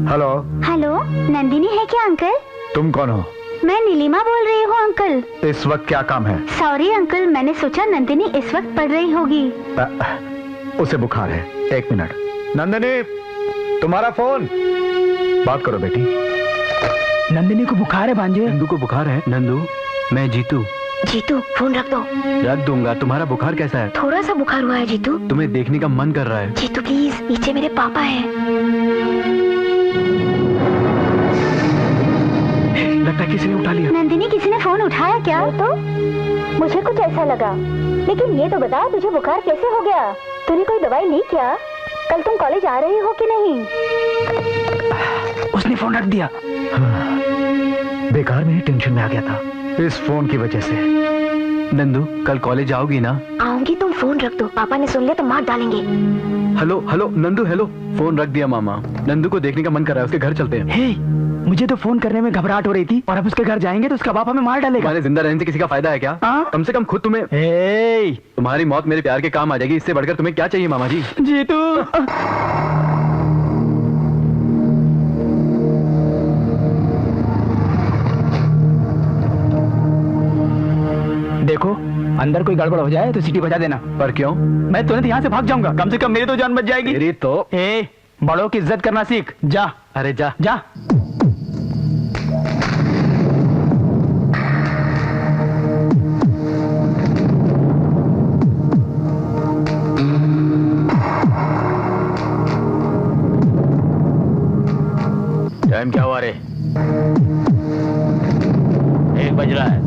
हेलो। हेलो, नंदिनी है क्या अंकल? तुम कौन हो? मैं नीलिमा बोल रही हूँ अंकल। इस वक्त क्या काम है? सॉरी अंकल, मैंने सोचा नंदिनी इस वक्त पढ़ रही होगी। उसे बुखार है, 1 मिनट। नंदिनी, तुम्हारा फोन। बात करो बेटी। नंदिनी को बुखार है भांजे। नंदू को बुखार है? नंदू, मैं जीतू। जीतू, फोन रख दो। रख दूंगा। तुम्हारा बुखार कैसा है? थोड़ा सा बुखार हुआ है जीतू। तुम्हें देखने का मन कर रहा है। जीतू प्लीज, नीचे मेरे पापा हैं। लगता है किसी ने उठा लिया। नंदिनी, किसी ने फोन उठाया क्या? तो मुझे कुछ ऐसा लगा, लेकिन ये तो बता तुझे बुखार कैसे हो गया? तूने कोई दवाई ली क्या? कल तुम कॉलेज आ रही हो कि नहीं? उसने फोन रख दिया। बेकार में ही टेंशन में आ गया था इस फोन की वजह से। नंदू, कल कॉलेज आओगी ना? आऊंगी, तुम फोन रख दो, पापा ने सुन लिया तो मार डालेंगे। Hello hello Nandu, hello. Phone रख दिया मामा। नंदू को देखने का मन कर रहा है, उसके घर चलते हैं। हे, मुझे तो फोन करने में घबराहट हो रही थी, और अब उसके घर जाएंगे तो उसका बाप हमें मार डालेगा। तुम्हारे जिंदा रहने से किसी का फायदा है क्या? हाँ? कम से कम खुद तुम्हें। तुम्हारी मौत मेरे प्यार के काम आ जाएगी, इससे बढ़कर तुम्हें क्या चाहिए मामा जी? जीतू, देखो, अंदर कोई गड़बड़ हो जाए तो सीटी बजा देना। पर क्यों? मैं तुरंत यहाँ से भाग जाऊंगा, कम से कम मेरी तो जान बच जाएगी। मेरी तो। बड़ों की इज्जत करना सीख। जा। अरे जा जा। टाइम क्या हुआ रे? 1 बज रहा है।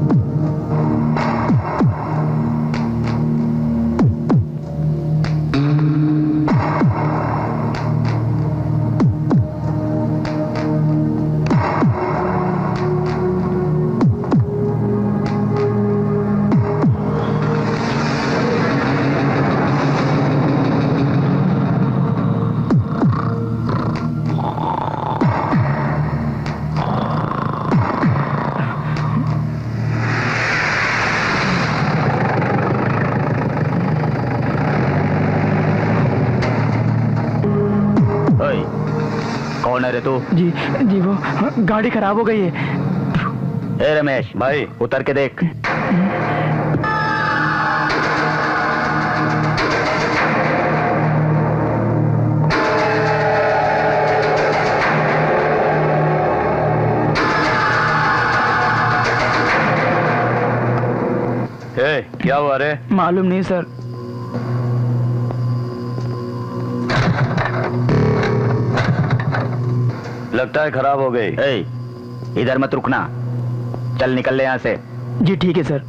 ओनर है तू? जी जी, वो गाड़ी खराब हो गई है। ए रमेश भाई, उतर के देख। ए, क्या हुआ रे? मालूम नहीं सर। लगता है खराब हो गई। ए, इधर मत रुकना, चल निकल ले यहाँ से। जी ठीक है सर।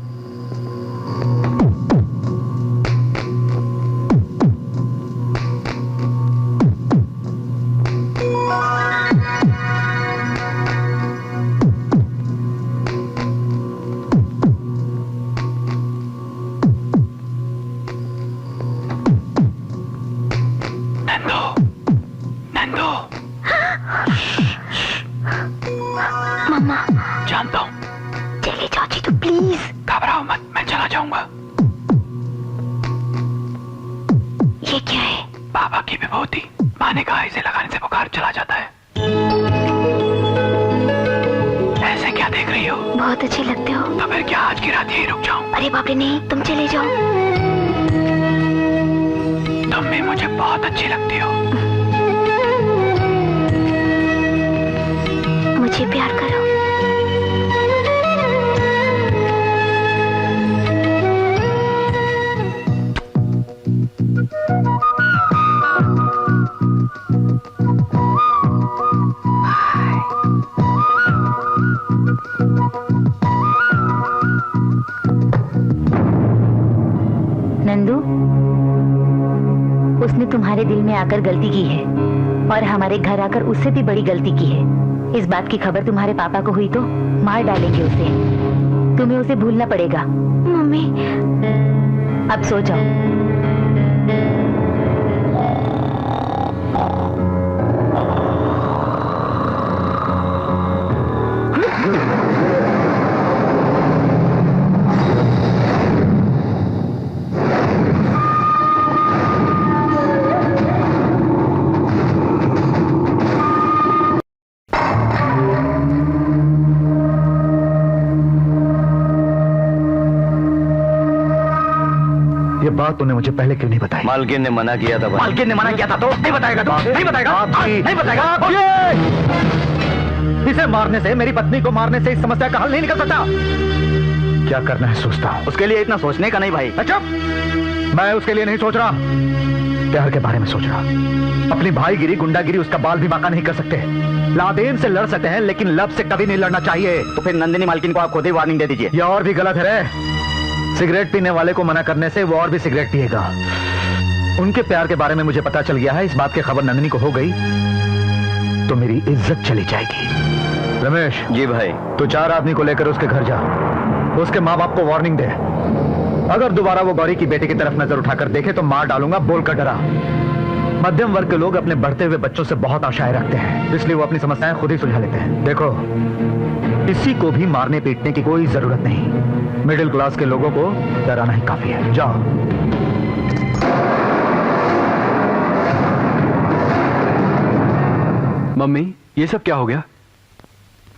मम्मा, जानता हूँ। चले जाओ जीतू प्लीज। घबराओ मत, मैं चला जाऊंगा। ये क्या है? बाबा की विभूति। माँ ने कहा इसे लगाने से बुखार चला जाता है। ऐसे क्या देख रही हो? बहुत अच्छे लगते हो। तो फिर क्या आज की रात यहीं रुक जाऊं? अरे बाप रे नहीं, तुम चले जाओ। तुम भी मुझे बहुत अच्छी लगती हो। मुझे प्यार करो। नंदू, उसने तुम्हारे दिल में आकर गलती की है और हमारे घर आकर उससे भी बड़ी गलती की है। इस बात की खबर तुम्हारे पापा को हुई तो मार डालेंगे उसे। तुम्हें उसे भूलना पड़ेगा। मम्मी, अब सो जाओ। ये बात तूने मुझे पहले क्यों नहीं बताई? मालकिन ने मना किया था। मालकिन ने मना किया था तो नहीं बताएगा? तो नहीं बताएगा? नहीं बताएगा? इसे मारने से, मेरी पत्नी को मारने से इस समस्या का हल नहीं निकल सकता। क्या करना है सोचता हूँ। उसके लिए इतना सोचने का नहीं भाई। अच्छा, मैं उसके लिए नहीं सोच रहा, प्यार के बारे में सोच रहा। अपनी भाईगिरी, गुंडागिरी उसका बाल भी बांका नहीं कर सकते। लादेन से लड़ सकते हैं लेकिन लब से कभी नहीं लड़ना चाहिए। तो फिर नंदिनी मालकिन को आप खुद ही वार्निंग दे दीजिए। यह और भी गलत है रे। सिगरेट पीने वाले को मना करने से वो और भी सिगरेट पिएगा। उनके प्यार के बारे में मुझे पता चल गया है। इस बात की खबर नंदिनी को हो गई तो मेरी इज्जत चली जाएगी। रमेश जी भाई। तू 4 आदमी को लेकर उसके घर जा, उसके माँ बाप को वार्निंग दे। अगर दोबारा वो गौरी की बेटी की तरफ नजर उठाकर देखे तो मार डालूंगा बोलकर डरा। मध्यम वर्ग के लोग अपने बढ़ते हुए बच्चों से बहुत आशाएं रखते हैं, इसलिए वो अपनी समस्याएं खुद ही सुलझा लेते हैं। देखो, किसी को भी मारने पीटने की कोई जरूरत नहीं। मिडिल क्लास के लोगों को डराना ही काफी है। जाओ। मम्मी, ये सब क्या हो गया?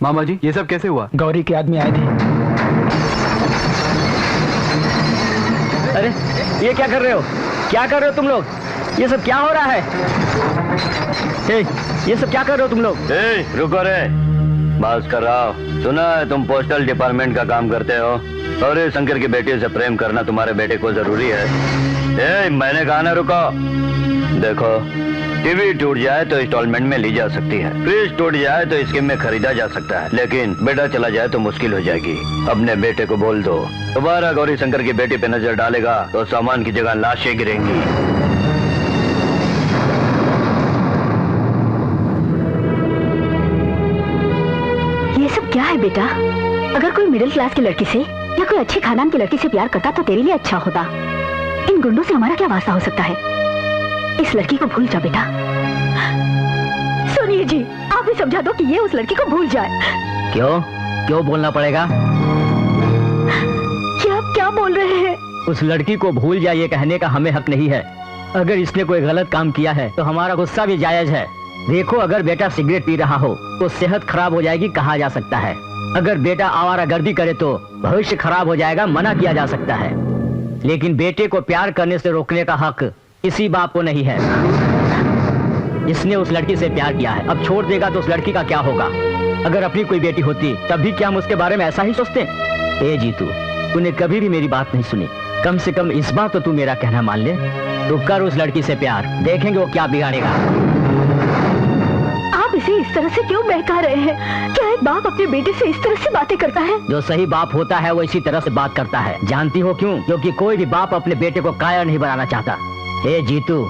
मामा जी, ये सब कैसे हुआ? गौरी के आदमी आए थे। अरे ये क्या कर रहे हो? क्या कर रहे हो तुम लोग? ये सब क्या हो रहा है? ये सब क्या कर रहे हो तुम लोग? रुको रे, भास्कर राव, सुना है तुम पोस्टल डिपार्टमेंट का काम करते हो और ये शंकर की बेटी से प्रेम करना तुम्हारे बेटे को जरूरी है। मैंने कहा ना रुको। देखो, टीवी टूट जाए तो इंस्टॉलमेंट में ली जा सकती है, फ्रिज टूट जाए तो स्कीम में खरीदा जा सकता है, लेकिन बेटा चला जाए तो मुश्किल हो जाएगी। अपने बेटे को बोल दो, दोबारा गौरी शंकर की बेटी पे नजर डालेगा तो सामान की जगह लाशें गिरेंगी। ये सब क्या है बेटा? अगर कोई मिडिल क्लास की लड़की से या कोई अच्छे खानदान की लड़की से प्यार करता तो तेरे लिए अच्छा होता। इन गुंडों से हमारा क्या वास्ता हो सकता है? इस लड़की को भूल जा बेटा। सुनिए जी, आप ही समझा दो कि ये उस लड़की को भूल जाए। क्यों बोलना पड़ेगा? क्या आप क्या बोल रहे हैं? उस लड़की को भूल जाइए कहने का हमें हक नहीं है। अगर इसने कोई गलत काम किया है तो हमारा गुस्सा भी जायज है। देखो, अगर बेटा सिगरेट पी रहा हो तो सेहत खराब हो जाएगी कहा जा सकता है। अगर बेटा आवारागर्दी करे तो भविष्य खराब हो जाएगा मना किया जा सकता है। लेकिन बेटे को प्यार करने से रोकने का हक किसी बाप को नहीं है। इसने उस लड़की से प्यार किया है, अब छोड़ देगा तो उस लड़की का क्या होगा? अगर अपनी कोई बेटी होती तब भी क्या हम उसके बारे में ऐसा ही सोचते? ए जीतू, तूने कभी भी मेरी बात नहीं सुनी। कम से कम इस बार तो तू मेरा कहना मान ले। तू कर उस लड़की से प्यार, देखेंगे वो क्या बिगाड़ेगा। आप इसे इस तरह से क्यों बहका रहे हैं? क्या एक बाप अपने बेटे से इस तरह से बातें करता है? जो सही बाप होता है वो इसी तरह से बात करता है। जानती हो क्यों? क्योंकि कोई भी बाप अपने बेटे को कायर नहीं बनाना चाहता। ए जीतू,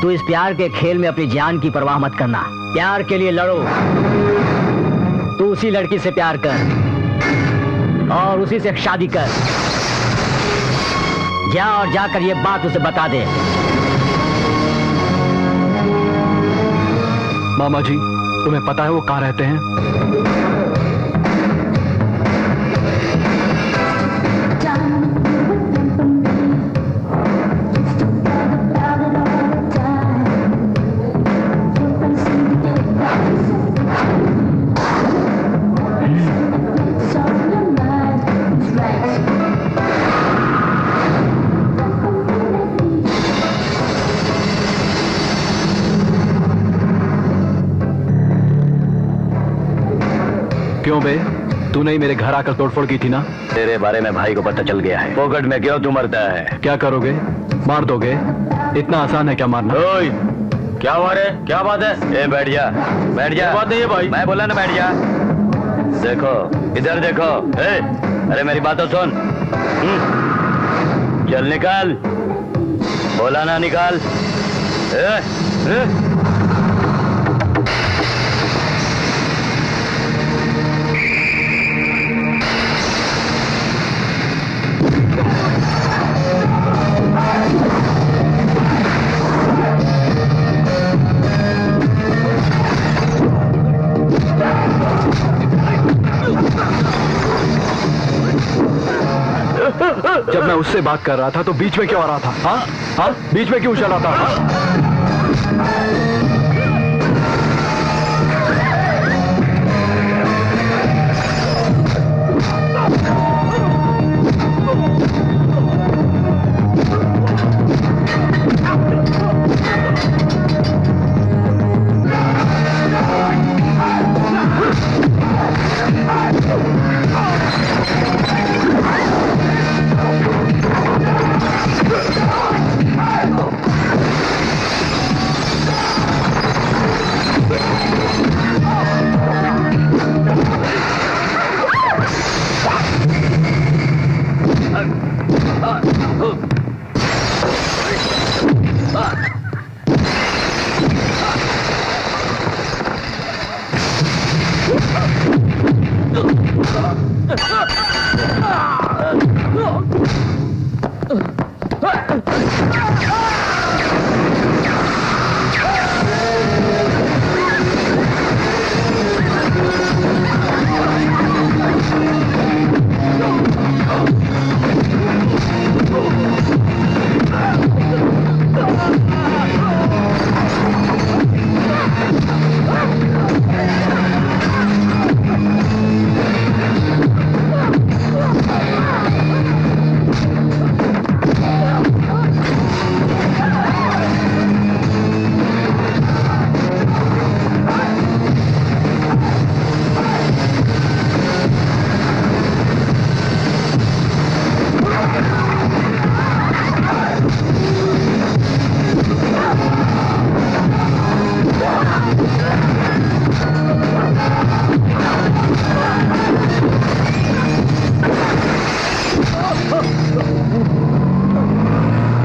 तू इस प्यार के खेल में अपनी जान की परवाह मत करना। प्यार के लिए लड़ो। तू उसी लड़की से प्यार कर और उसी से शादी कर। जा और जाकर ये बात उसे बता दे। मामा जी, तुम्हें पता है वो कहाँ रहते हैं? क्यों बे, तूने ही मेरे घर आकर तोड़फोड़ की थी ना? तेरे बारे में भाई को पता चल गया है। पोकट में क्यों तू मरता है? क्या करोगे? मार दोगे? इतना आसान है क्या मारना? ओए, क्या हुआ रे? क्या बात है? ए बैठ जा, बैठ जा। बात नहीं है भाई, मैं बोला ना बैठ जा। देखो इधर देखो। ए, अरे मेरी बात तो सुन। चल निकाल, बोला ना निकाल। ए? जब मैं उससे बात कर रहा था तो बीच में क्यों आ रहा था? हाँ हाँ, बीच में क्यों चला था?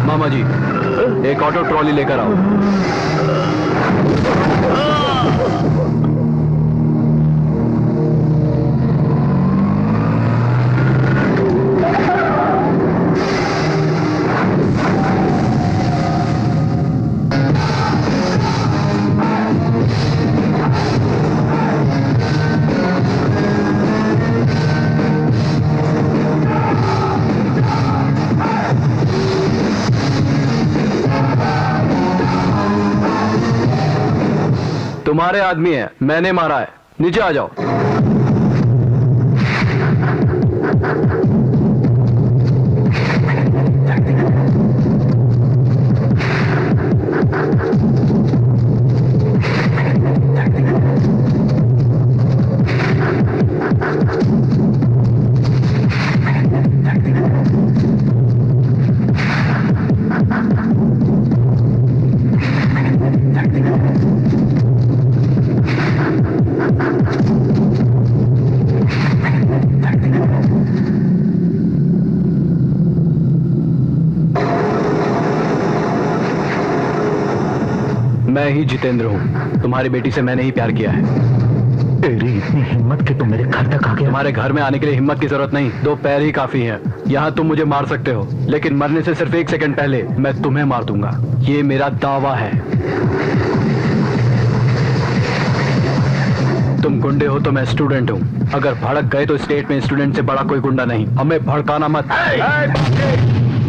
मामा जी, एक ऑटो ट्रॉली लेकर आओ। तुम्हारे आदमी है, मैंने मारा है। नीचे आ जाओ। मैं ही जितेंद्र हूँ। तुम्हारी बेटी से मैंने ही प्यार किया है। तेरी इतनी हिम्मत कि तुम मेरे घर तक आ गए। तुम्हारे घर में आने के लिए हिम्मत की जरूरत नहीं, 2 पैर ही काफी हैं। यहाँ तुम मुझे मार सकते हो, लेकिन मरने से सिर्फ 1 सेकंड पहले मैं तुम्हें मार दूंगा। ये मेरा दावा है। तुम गुंडे हो तो मैं स्टूडेंट हूँ। अगर भड़क गए तो स्टेट में स्टूडेंट से बड़ा कोई गुंडा नहीं। हमें भड़काना मत।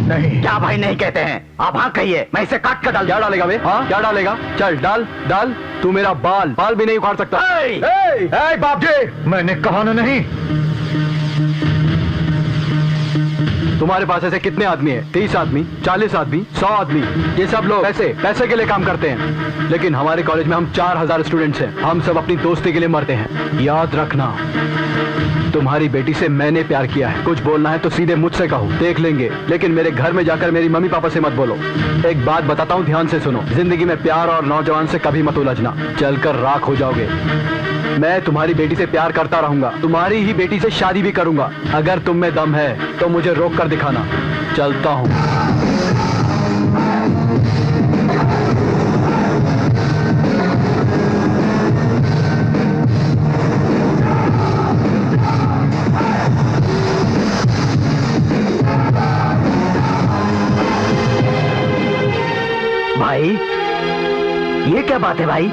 नहीं, क्या भाई नहीं कहते हैं? आप हाँ कहिए, मैं इसे काट कर डाल। क्या डालेगा बे? हाँ क्या डालेगा? चल डाल डाल। तू मेरा बाल भी नहीं उखाड़ सकता। बाप जी, मैंने कहा ना नहीं। तुम्हारे पास ऐसे कितने आदमी हैं? 30 आदमी, 40 आदमी, 100 आदमी। ये सब लोग पैसे के लिए काम करते हैं, लेकिन हमारे कॉलेज में हम 4000 स्टूडेंट्स हैं। हम सब अपनी दोस्ती के लिए मरते हैं। याद रखना, तुम्हारी बेटी से मैंने प्यार किया है। कुछ बोलना है तो सीधे मुझसे कहो, देख लेंगे। लेकिन मेरे घर में जाकर मेरी मम्मी पापा से मत बोलो। एक बात बताता हूँ, ध्यान से सुनो। जिंदगी में प्यार और नौजवान से कभी मत उलझना, चलकर राख हो जाओगे। मैं तुम्हारी बेटी से प्यार करता रहूंगा, तुम्हारी ही बेटी से शादी भी करूंगा। अगर तुम में दम है तो मुझे रोक कर दिखाना। चलता हूँ। भाई ये क्या बात है भाई?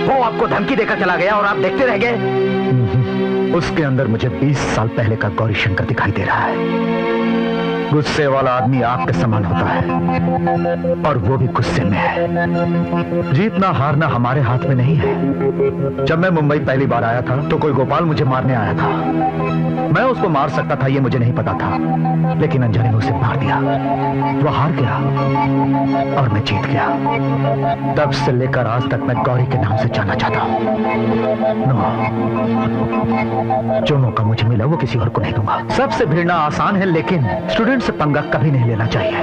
वो आपको धमकी देकर चला गया और आप देखते रह गए? उसके अंदर मुझे 20 साल पहले का गौरी शंकर दिखाई दे रहा है। गुस्से वाला आदमी आग के समान होता है, और वो भी गुस्से में है। जीतना हारना हमारे हाथ में नहीं है। जब मैं मुंबई पहली बार आया था तो कोई गोपाल मुझे मारने आया था। मैं उसको मार सकता था ये मुझे नहीं पता था, लेकिन अंजलि ने उसे मार दिया। वो हार गया और मैं जीत गया। तब से लेकर आज तक मैं गौरी के नाम से जाना चाहता हूं। जो मौका मुझे मिला वो किसी और को नहीं दूंगा। सबसे भिड़ना आसान है, लेकिन स्टूडेंट से पंगा कभी नहीं लेना चाहिए।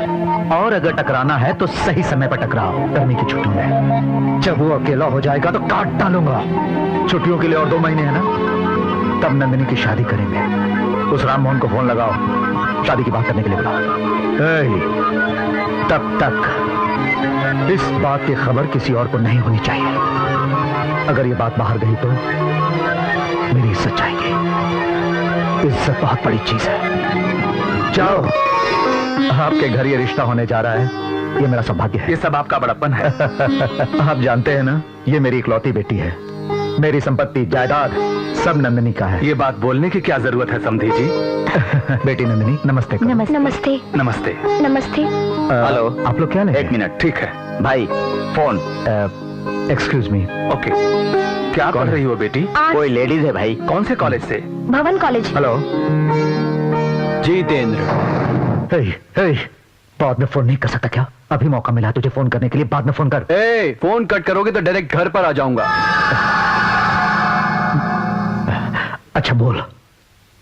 और अगर टकराना है तो सही समय पर टकराओ। गर्मी की छुट्टियों में जब वो अकेला हो जाएगा तो काट डालूंगा। छुट्टियों के लिए और 2 महीने है ना, तब नंदिनी की शादी करेंगे। उस राम मोहन को फोन लगाओ, शादी की बात करने के लिए बुलाओ। तब तक इस बात की खबर किसी और को नहीं होनी चाहिए। अगर ये बात बाहर गई तो मेरी इज्जत जाएगी। इज्जत बहुत बड़ी चीज है। जाओ, आपके घर ये रिश्ता होने जा रहा है, ये मेरा सौभाग्य है। ये सब आपका बड़प्पन है। आप जानते हैं ना, ये मेरी इकलौती बेटी है। मेरी संपत्ति जायदाद सब नंदिनी का है। ये बात बोलने की क्या जरूरत है समधी जी? बेटी नंदिनी, नमस्ते करो। नमस्ते नमस्ते। नमस्ते। हेलो, आप लोग क्या लेंगे? 1 मिनट। ठीक है भाई फोन। Excuse me. ओके। क्या पढ़ रही हो बेटी? कोई लेडीज है भाई। कौन से कॉलेज से? भवन कॉलेज। हेलो जितेंद्र। हे, बाद में फोन नहीं कर सकता क्या? अभी मौका मिला तुझे फोन करने के लिए, बाद में फोन कर। फोन कट करोगे तो डायरेक्ट घर पर आ जाऊंगा। अच्छा बोल।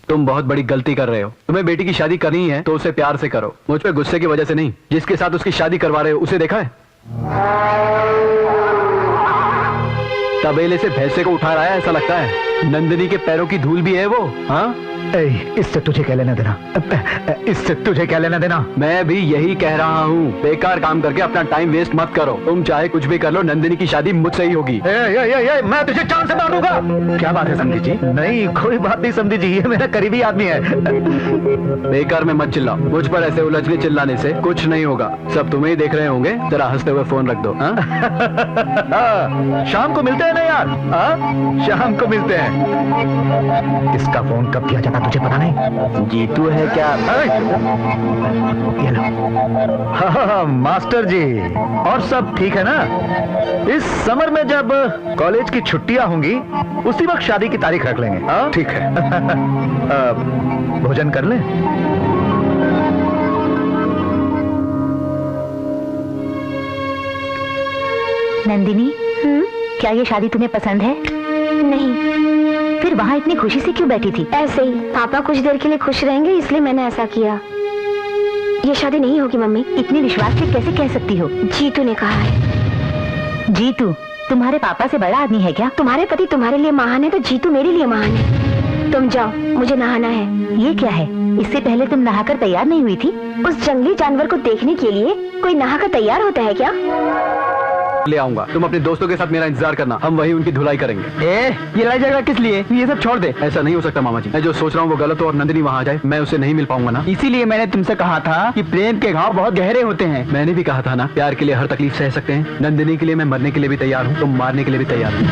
तुम बहुत बड़ी गलती कर रहे हो। तुम्हें बेटी की शादी करनी है तो उसे प्यार से करो, मुझ पे गुस्से की वजह से नहीं। जिसके साथ उसकी शादी करवा रहे हो उसे देखा है? तबेले से भैंसे को उठा रहा है ऐसा लगता है। नंदिनी के पैरों की धूल भी है वो। हाँ, इससे तुझे क्या लेना देना? इससे तुझे क्या लेना देना? मैं भी यही कह रहा हूँ। बेकार काम करके अपना टाइम वेस्ट मत करो। तुम चाहे कुछ भी कर लो, नंदिनी की शादी मुझसे ही होगी। मैं तुझे जान से मार दूंगा। क्या बात है समधी जी? नहीं, कोई बात नहीं समधी जी, ये मेरा करीबी आदमी है। बेकार में मत चिल्लाओ। मुझ पर ऐसे उलझने चिल्लाने से कुछ नहीं होगा। सब तुम्हें ही देख रहे होंगे। जरा हंसते हुए फोन रख दो। शाम को मिलते हैं ना यार? शाम को मिलते हैं। इसका फोन कब किया जाता था तुझे पता नहीं? जीतू है क्या? ये लो। हाँ, मास्टर जी, और सब ठीक है ना? इस समर में जब कॉलेज की छुट्टियां होंगी उसी वक्त शादी की तारीख रख लेंगे। हाँ ठीक है। भोजन कर लें? नंदिनी, क्या ये शादी तुम्हें पसंद है? नहीं। फिर वहाँ इतनी खुशी से क्यों बैठी थी? ऐसे ही, पापा कुछ देर के लिए खुश रहेंगे इसलिए मैंने ऐसा किया। ये शादी नहीं होगी मम्मी। इतने विश्वास से कैसे कह सकती हो? जीतू ने कहा है। जीतू तुम्हारे पापा से बड़ा आदमी है क्या? तुम्हारे पति तुम्हारे लिए महान है तो जीतू मेरे लिए महान है। तुम जाओ, मुझे नहाना है। ये क्या है? इससे पहले तुम नहाकर तैयार नहीं हुई थी? उस जंगली जानवर को देखने के लिए कोई नहाकर तैयार होता है क्या? ले आऊंगा, तुम अपने दोस्तों के साथ मेरा इंतजार करना, हम वही उनकी धुलाई करेंगे। ये लड़ाई झगड़ा किस लिए? ये सब छोड़ दे। ऐसा नहीं हो सकता मामा जी, मैं जो सोच रहा हूँ वो गलत हो और नंदिनी वहाँ आ जाए, मैं उसे नहीं मिल पाऊंगा ना। इसीलिए मैंने तुमसे कहा था कि प्रेम के घाव बहुत गहरे होते हैं। मैंने भी कहा था ना, प्यार के लिए हर तकलीफ सह सकते हैं। नंदिनी के लिए मैं मरने के लिए भी तैयार हूँ, तुम मारने के लिए भी तैयार हूँ।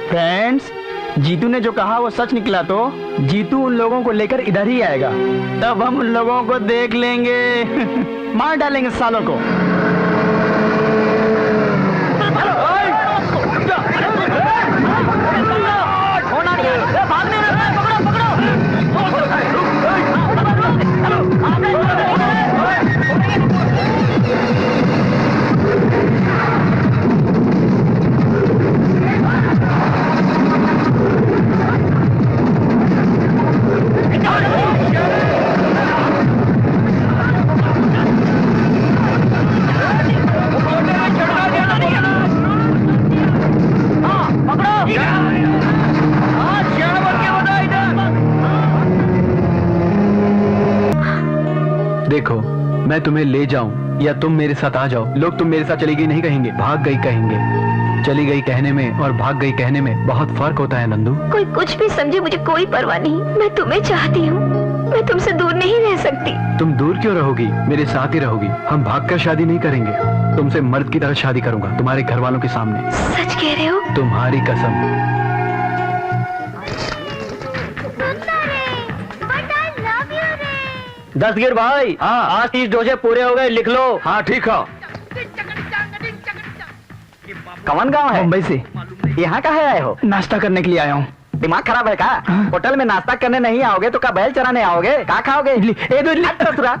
फ्रेंड्स, जीतू ने जो कहा वो सच निकला तो जीतू उन लोगों को लेकर इधर ही आएगा, तब हम उन लोगों को देख लेंगे। मार डालेंगे सालों को। देखो, मैं तुम्हें ले जाऊं या तुम मेरे साथ आ जाओ, लोग तुम मेरे साथ चली गई नहीं कहेंगे, भाग गई कहेंगे। चली गई कहने में और भाग गई कहने में बहुत फर्क होता है नंदू। कोई कुछ भी समझे, मुझे कोई परवाह नहीं। मैं तुम्हें चाहती हूँ, मैं तुमसे दूर नहीं रह सकती। तुम दूर क्यों रहोगी? मेरे साथ ही रहोगी। हम भागकर शादी नहीं करेंगे, तुमसे मर्द की तरह शादी करूंगा, तुम्हारे घर वालों के सामने। सच कह रहे हो? तुम्हारी कसम। दस्तगीर भाई, हाँ आज 30 डोजे पूरे हो गए, लिख लो। हाँ ठीक है। कौन गांव है? मुंबई से। यहाँ का है आए हो? नाश्ता करने के लिए आया हूँ। दिमाग खराब है क्या? होटल में नाश्ता करने नहीं आओगे तो क्या बैल चराने आओगे? क्या खाओगे? इडली।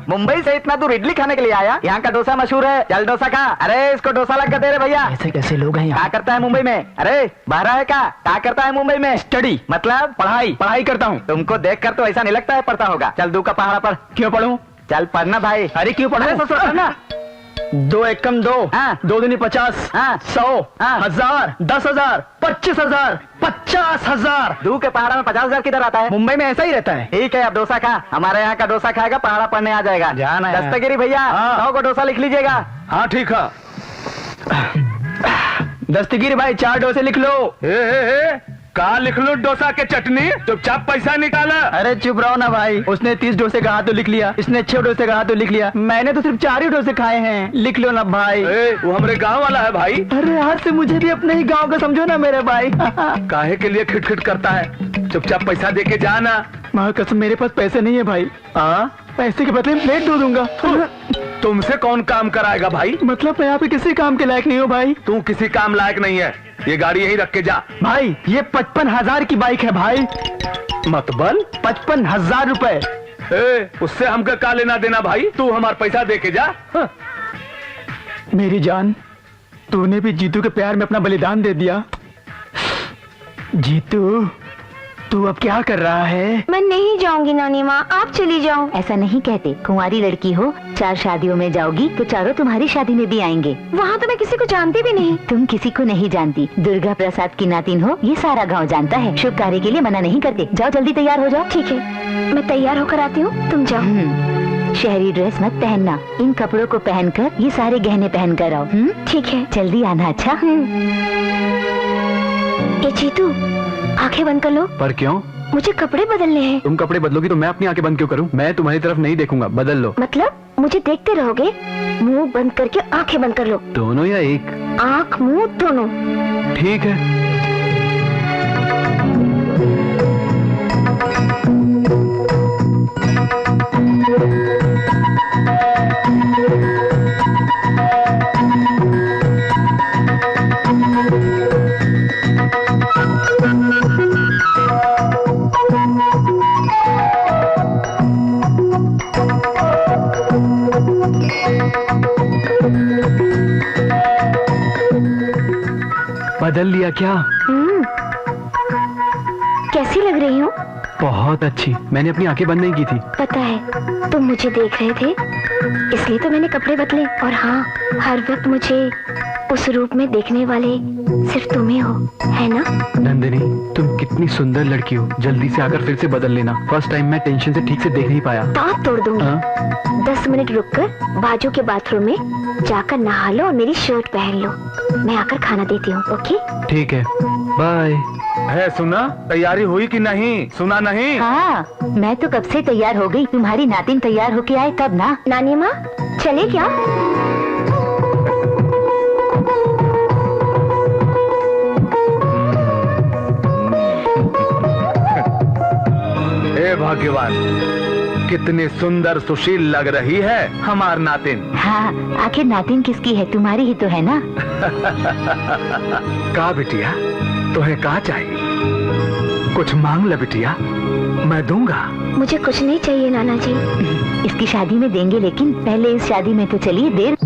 मुंबई से इतना दूर इडली खाने के लिए आया? यहाँ का डोसा मशहूर है, चल डोसा खा। अरे इसको डोसा लग कर दे रहे भैया। ऐसे कैसे लोग हैं क्या यहाँ? करता है मुंबई में? अरे बाहर है क्या करता है मुंबई में? स्टडी, मतलब पढ़ाई करता हूँ। तुमको देखकर तो ऐसा नहीं लगता है पढ़ता होगा। चल दू का पहाड़ा पर। क्यों पढ़ूं? चल पढ़ना भाई। अरे क्यों पढ़ूं? ना 2 एकम 2, हाँ। 2 दूनी 50, हाँ। 100, हाँ। 1000, 10,000, 25,000, 50,000। दू के पहाड़ा में 50,000 किधर आता है? मुंबई में ऐसा ही रहता है। ठीक है, अब डोसा खा। हमारे यहाँ का डोसा खाएगा, पहाड़ा पढ़ने आ जाएगा। जाना है। दस्तगिरी भैया, हाँ। 100 को डोसा लिख लीजिएगा। हाँ ठीक है। दस्तगीर भाई 4 डोसे लिख लो। कहा लिख लो डोसा के चटनी, चुपचाप पैसा निकाला। अरे चुप रहो ना भाई, उसने 30 डोसे कहा तो लिख लिया, इसने 6 डोसे कहा तो लिख लिया, मैंने तो सिर्फ 4 ही डोसे खाए हैं। लिख लो ना भाई। वो हमारे गांव वाला है भाई। अरे यार से मुझे भी अपने ही गांव का समझो ना मेरे भाई। काहे के लिए खिटखिट करता है? चुपचाप पैसा दे के जाना। माँ कसम मेरे पास पैसे नहीं है भाई। पैसे के बदले में प्लेट धो दूंगा। तुमसे कौन काम कराएगा भाई? मतलब मैं यहाँ पे किसी काम के लायक नहीं हूँ भाई। तू किसी काम लायक नहीं है, ये गाड़ी यहीं रख के जा। भाई ये 55,000 की बाइक है भाई। मतबल 55,000 रुपए। उससे हमका का लेना देना भाई? तू हमारा पैसा दे के जा। हाँ। मेरी जान, तूने भी जीतू के प्यार में अपना बलिदान दे दिया। जीतू तू अब क्या कर रहा है? मैं नहीं जाऊंगी नानी माँ, आप चली जाओ। ऐसा नहीं कहते, कुंवारी लड़की हो, 4 शादियों में जाओगी तो चारों तुम्हारी शादी में भी आएंगे। वहाँ तो मैं किसी को जानती भी नहीं। तुम किसी को नहीं जानती, दुर्गा प्रसाद की नातिन हो, ये सारा गांव जानता है। शुभ कार्य के लिए मना नहीं करते। जाओ जल्दी तैयार हो जाओ। ठीक है, मैं तैयार होकर आती हूँ, तुम जाओ। शहरी ड्रेस मत पहनना, इन कपड़ों को पहनकर ये सारे गहने पहन कर आओ। ठीक है, जल्दी आना। अच्छा। ये जीतू, आंखें बंद कर लो। पर क्यों? मुझे कपड़े बदलने हैं। तुम कपड़े बदलोगी तो मैं अपनी आंखें बंद क्यों करूं? मैं तुम्हारी तरफ नहीं देखूंगा, बदल लो। मतलब मुझे देखते रहोगे? मुंह बंद करके आंखें बंद कर लो। दोनों या एक? आंख मुंह दोनों। ठीक है। बदल लिया क्या? कैसी लग रही हूँ? बहुत अच्छी। मैंने अपनी आंखें बंद नहीं की थी। पता है, तुम मुझे देख रहे थे, इसलिए तो मैंने कपड़े बदले। और हाँ, हर वक्त मुझे उस रूप में देखने वाले सिर्फ तुम ही हो, है ना? नंदिनी, तुम कितनी सुंदर लड़की हो। जल्दी से आकर फिर से बदल लेना। फर्स्ट टाइम मैं टेंशन से ठीक से देख नहीं पाया। दांत तोड़ दूंगी। 10 मिनट रुककर बाजू के बाथरूम में जाकर नहा लो और मेरी शर्ट पहन लो। मैं आकर खाना देती हूँ। ओके? ठीक है, बाय। है सुना? तैयारी हुई कि नहीं? सुना नहीं? हाँ, मैं तो कब से तैयार हो गई। तुम्हारी नातिन तैयार होके आए तब ना। नानी माँ, चले क्या? हे भाग्यवान, कितनी सुंदर सुशील लग रही है हमार नातिन। हाँ, आखिर नातिन किसकी है? तुम्हारी ही तो है ना। का बिटिया, तुम्हें का चाहिए? कुछ मांग ले बिटिया, मैं दूंगा। मुझे कुछ नहीं चाहिए नाना जी। इसकी शादी में देंगे, लेकिन पहले इस शादी में तो चलिए। देर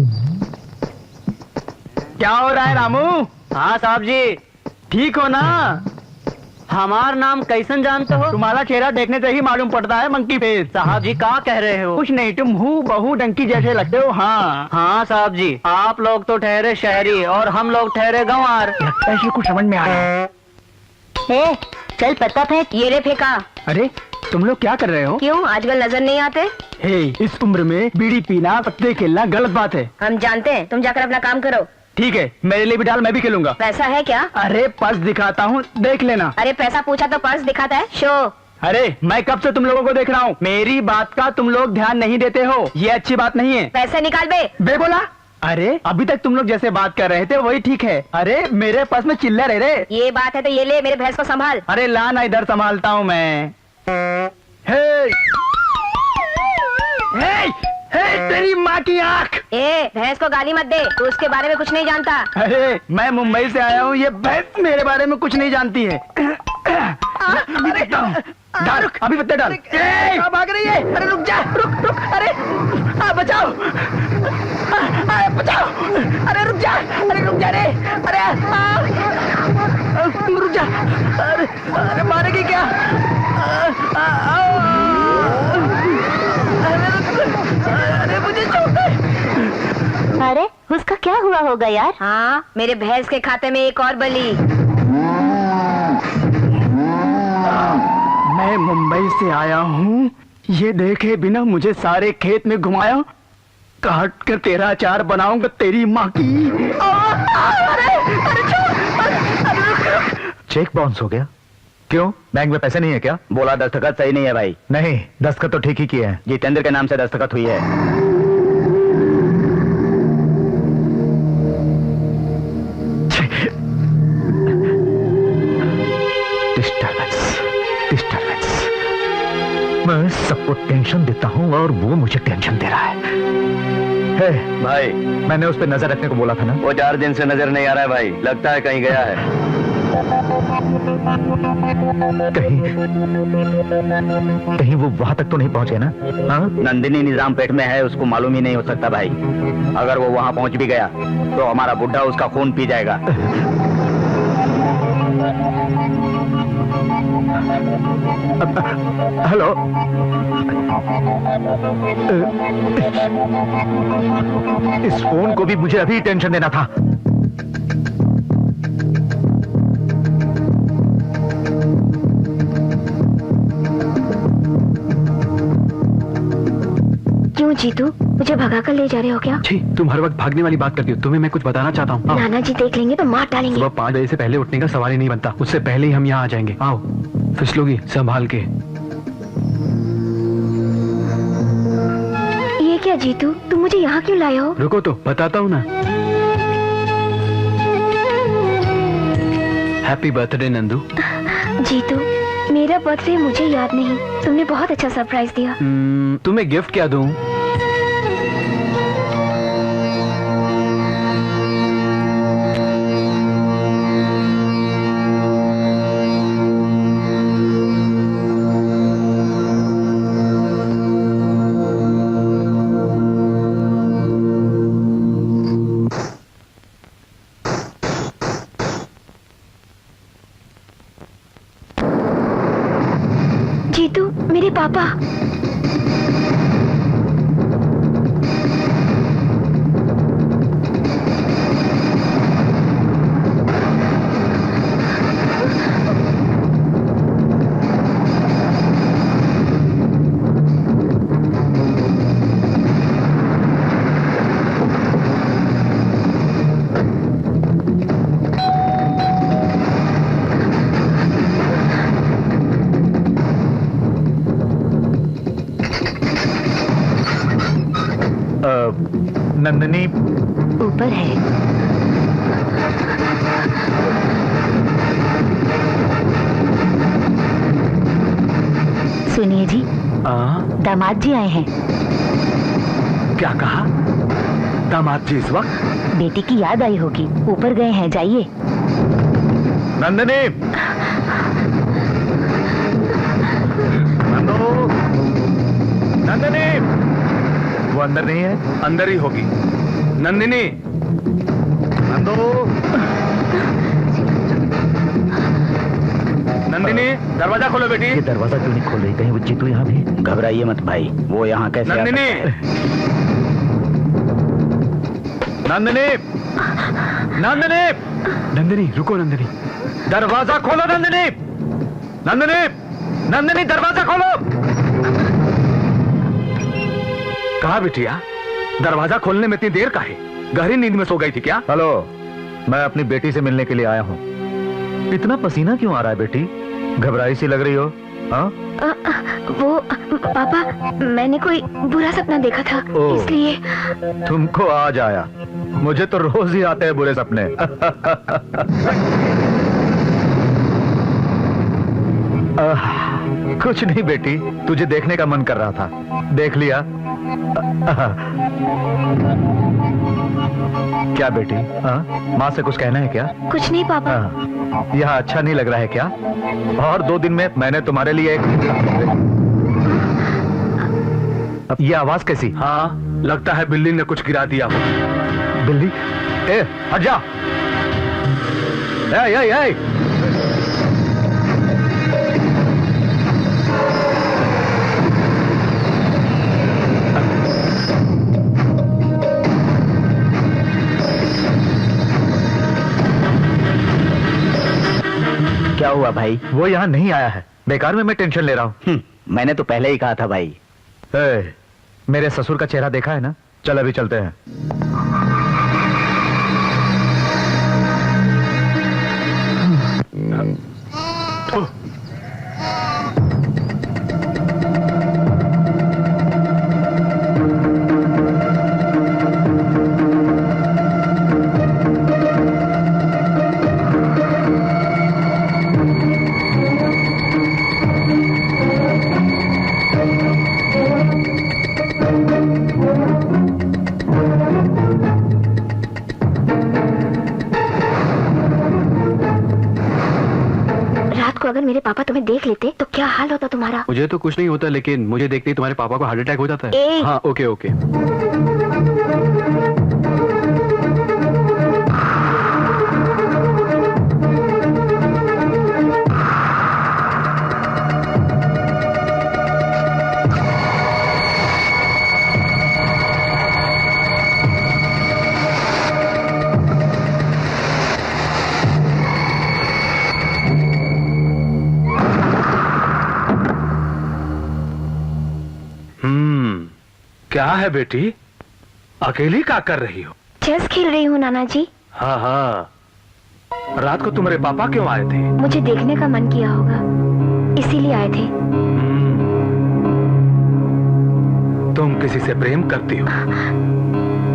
क्या हो रहा है रामू? हाँ साहब जी, ठीक हो ना? हमार नाम कैसन जानते हो? तुम्हारा चेहरा देखने से ही मालूम पड़ता है, मंकी फेस। साहब जी क्या कह रहे हो? कुछ नहीं, तुम हूँ बहू डंकी जैसे लगते हो। हाँ हाँ साहब जी, आप लोग तो ठहरे शहरी और हम लोग ठहरे गंवार। लगता है कुछ समझ में आ रहा है। चल पता फेंक। ये रे फेंका। अरे तुम लोग क्या कर रहे हो? क्यों, आजकल नजर नहीं आते? हे, इस उम्र में बीड़ी पीना, पत्ते खेलना गलत बात है। हम जानते हैं, तुम जाकर अपना काम करो। ठीक है, मेरे लिए भी डाल, मैं भी खेलूंगा। पैसा है क्या? अरे पर्स दिखाता हूँ, देख लेना। अरे पैसा पूछा तो पर्स दिखाता है। शो। अरे मैं कब से तुम लोगों को देख रहा हूँ, मेरी बात का तुम लोग ध्यान नहीं देते हो, ये अच्छी बात नहीं है। पैसे निकाल बे। बे बोला? अरे अभी तक तुम लोग जैसे बात कर रहे थे वही ठीक है। अरे मेरे पर्स में चिल्लर है रे। ये बात है तो ये ले, मेरे भैंस को संभाल। अरे ला ना, इधर संभालता हूँ मैं। हे, हे, हे, तेरी माँ की आँख। ए, भैंस को गाली मत दे, तू उसके बारे में कुछ नहीं जानता। अरे मैं मुंबई से आया हूँ, ये भैंस मेरे बारे में कुछ नहीं जानती है। अरे डाल, अभी पत्ते डाल। भाग रही है? अरे रुक जा, रुक रुक। अरे बचाओ, बचाओ। अरे रुक जा, अरे रुक जा रे। अरे रुक जा। अरे मारेगी क्या? अरे मुझे चोट है। अरे उसका क्या हुआ होगा यार? हाँ, मेरे भैंस के खाते में एक और बली। मैं मुंबई से आया हूँ, ये देखे बिना मुझे सारे खेत में घुमाया, काट कर तेरा अचार बनाऊंगा तेरी माँ की। चेक बाउंस हो गया? क्यों, बैंक में पैसे नहीं है क्या? बोला दस्तखत सही नहीं है भाई। नहीं, दस्तखत तो ठीक ही किए हैं। जितेंद्र के नाम से दस्तखत हुई है। डिस्टर्बेंस। मैं सबको टेंशन देता हूँ और वो मुझे टेंशन दे रहा है। भाई मैंने उस पर नजर रखने को बोला था ना। वो 4 दिन से नजर नहीं आ रहा है भाई, लगता है कहीं गया है। कहीं वो वहां तक तो नहीं पहुंचे ना? हाँ? नंदिनी निजामपेट में है, उसको मालूम ही नहीं हो सकता भाई। अगर वो वहां पहुंच भी गया तो हमारा बुढ़ा उसका खून पी जाएगा। हेलो, इस फोन को भी मुझे अभी टेंशन देना था। क्यों जीतू, मुझे भगा कर ले जा रहे हो क्या? छी, तुम हर वक्त भागने वाली बात करती हो। तुम्हें मैं कुछ बताना चाहता हूँ। नाना जी देख लेंगे तो मार डालेंगे। सुबह 5 बजे से पहले उठने का सवाल ही नहीं बनता, उससे पहले ही हम यहाँ आ जाएंगे। आओ, फिसलोगी संभाल के। ये क्या जीतू, तुम मुझे यहाँ क्यों लाए हो? रुको तो बताता हूँ ना। Happy birthday Nandu. जीतू, मेरा बर्थडे मुझे याद नहीं। तुमने बहुत अच्छा सरप्राइज दिया। तुम्हें गिफ्ट क्या दूं? जीतू, मेरे पापा। नंदिनी ऊपर है। सुनिए जी, दामाद जी आए हैं। क्या कहा? दामाद जी इस वक्त? बेटी की याद आई होगी, ऊपर गए हैं, जाइए। नंदिनी, नंदिनी, वो अंदर नहीं है? अंदर ही होगी। नंदिनी, नंदो, नंदिनी, दरवाजा खोलो बेटी। ये दरवाजा क्यों नहीं खोल रही? कहीं वो जीतू यहाँ भी? घबराइए मत भाई, वो यहाँ कैसे आ नंदिनी, नंदिनी, नंदिनी, नंदिनी, रुको नंदिनी, दरवाजा खोलो नंदिनी, नंदिनी, नंदिनी, दरवाजा खोलो। कहा बिटिया? दरवाजा खोलने में इतनी देर का है? गहरी नींद में सो गई थी क्या? हेलो, मैं अपनी बेटी से मिलने के लिए आया हूँ। इतना पसीना क्यों आ रहा है बेटी? घबराई सी लग रही हो? हाँ? वो पापा, मैंने कोई बुरा सपना देखा था, इसलिए। तुमको आज आया? मुझे तो रोज ही आते हैं बुरे सपने। कुछ नहीं बेटी, तुझे देखने का मन कर रहा था, देख लिया। क्या बेटी, माँ से कुछ कहना है क्या? कुछ नहीं पापा। यह अच्छा नहीं लग रहा है क्या? और 2 दिन में मैंने तुम्हारे लिए एक... ये आवाज कैसी? हाँ, लगता है बिल्ली ने कुछ गिरा दिया हो। बिल्ली? ए, हट जा। ए, ए, ए। क्या हुआ भाई? वो यहाँ नहीं आया है, बेकार में मैं टेंशन ले रहा हूँ। मैंने तो पहले ही कहा था भाई। मेरे ससुर का चेहरा देखा है ना? चल अभी चलते हैं। अगर मेरे पापा तुम्हें देख लेते तो क्या हाल होता तुम्हारा? मुझे तो कुछ नहीं होता, लेकिन मुझे देखते ही तुम्हारे पापा को हार्ट अटैक हो जाता है। हाँ, ओके ओके। क्या है बेटी, अकेली क्या कर रही हो? चेस खेल रही हूँ नाना जी। हाँ हाँ, रात को तुम्हारे पापा क्यों आए थे? मुझे देखने का मन किया होगा, इसीलिए आए थे। तुम किसी से प्रेम करती हो?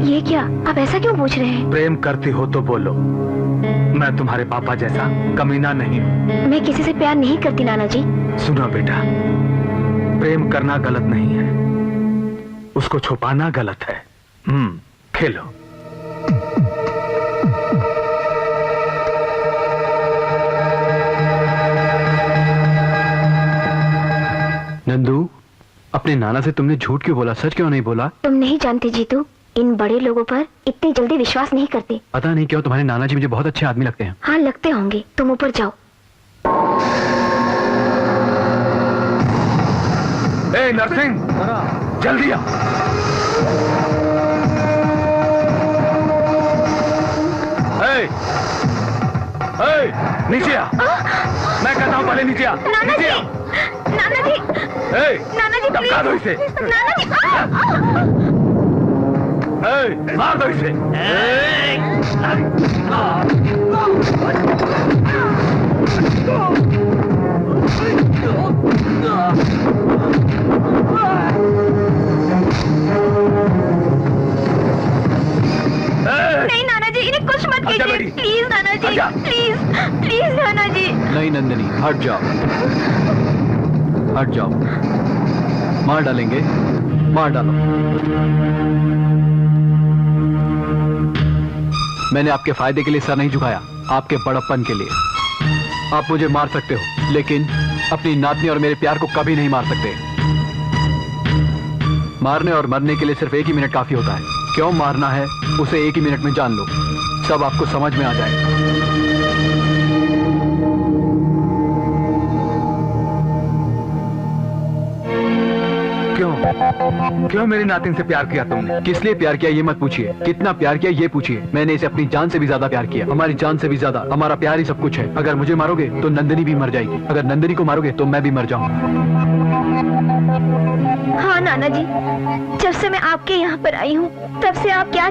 ये क्या, आप ऐसा क्यों पूछ रहे हैं? प्रेम करती हो तो बोलो। मैं तुम्हारे पापा जैसा कमीना नहीं हूँ। मैं किसी से प्यार नहीं करती नाना जी। सुनो बेटा, प्रेम करना गलत नहीं है, उसको छुपाना गलत है। खेलो। नंदू, अपने नाना से तुमने झूठ क्यों बोला? सच क्यों नहीं बोला? तुम नहीं जानते जीतू, इन बड़े लोगों पर इतनी जल्दी विश्वास नहीं करते। पता नहीं क्यों तुम्हारे नाना जी मुझे बहुत अच्छे आदमी लगते हैं। हाँ लगते होंगे। तुम ऊपर जाओ। ए नरसिंह, जल्दी आ। नीचे आ। मैं कहता हूँ पहले नीचे आ। नाना जी, नाना जी, नाना जी धमका दो इसे। नाना जी, मार दो इसे। नहीं नाना जी, इन्हें कुछ मत कीजिए please Nana ji, please please नाना जी। नहीं नंदिनी, हट जाओ, हट जाओ। मार डालेंगे, मार डालो। मैंने आपके फायदे के लिए सर नहीं झुकाया, आपके बड़प्पन के लिए। आप मुझे मार सकते हो, लेकिन अपनी नातनी और मेरे प्यार को कभी नहीं मार सकते। मारने और मरने के लिए सिर्फ एक ही मिनट काफी होता है। क्यों मारना है उसे एक ही मिनट में जान लो, सब आपको समझ में आ जाएगा। क्यों मेरी नातिन से प्यार किया तुमने? किस लिए प्यार किया ये मत पूछिए, कितना प्यार किया ये पूछिए। मैंने इसे अपनी जान से भी ज्यादा प्यार किया, हमारी जान से भी ज्यादा। हमारा प्यार ही सब कुछ है। अगर मुझे मारोगे तो नंदिनी भी मर जाएगी, अगर नंदिनी को मारोगे तो मैं भी मर जाऊंगा। हाँ नाना जी, जब से मैं आपके यहाँ पर आई हूँ तब से आप क्या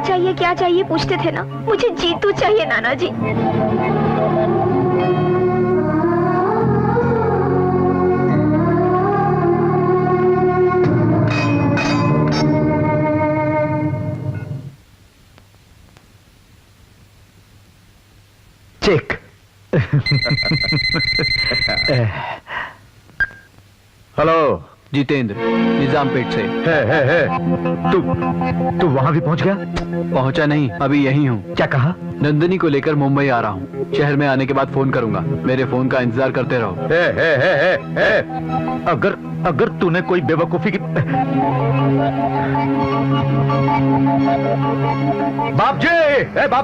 चाहिए पूछते थे ना। मुझे जीतू चाहिए नाना जी। चेक। हेलो जितेंद्र, निजामपेट से। तू वहां भी पहुंच गया? पहुंचा नहीं, अभी यही हूँ। क्या कहा? नंदिनी को लेकर मुंबई आ रहा हूँ। शहर में आने के बाद फोन करूंगा, मेरे फोन का इंतजार करते रहो। अगर तूने कोई बेवकूफी की। बाप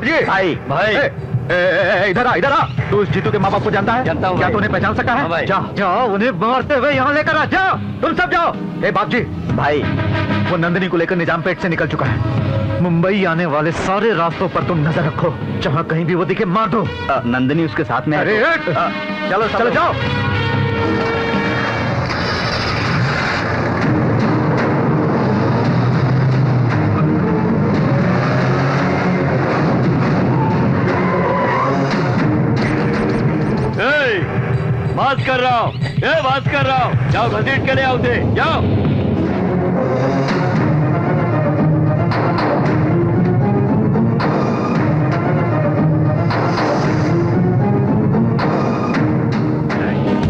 जी, भाई इधर आ। तू इस जीतू के माँ बाप को जानता है? जानता हूँ। क्या तू उन्हें पहचान सका है? हाँ जाओ उन्हें मारते हुए यहाँ लेकर आ। जाओ, तुम सब जाओ। बाप जी, भाई वो नंदिनी को लेकर निजामपेट से निकल चुका है। मुंबई आने वाले सारे रास्तों पर तुम नजर रखो, जहाँ कहीं भी वो दिखे मार दो। नंदिनी उसके साथ में है। अरे चलो जाओ। बात कर रहा हूँ, जाओ घसीट के ले आओ उसे, जाओ।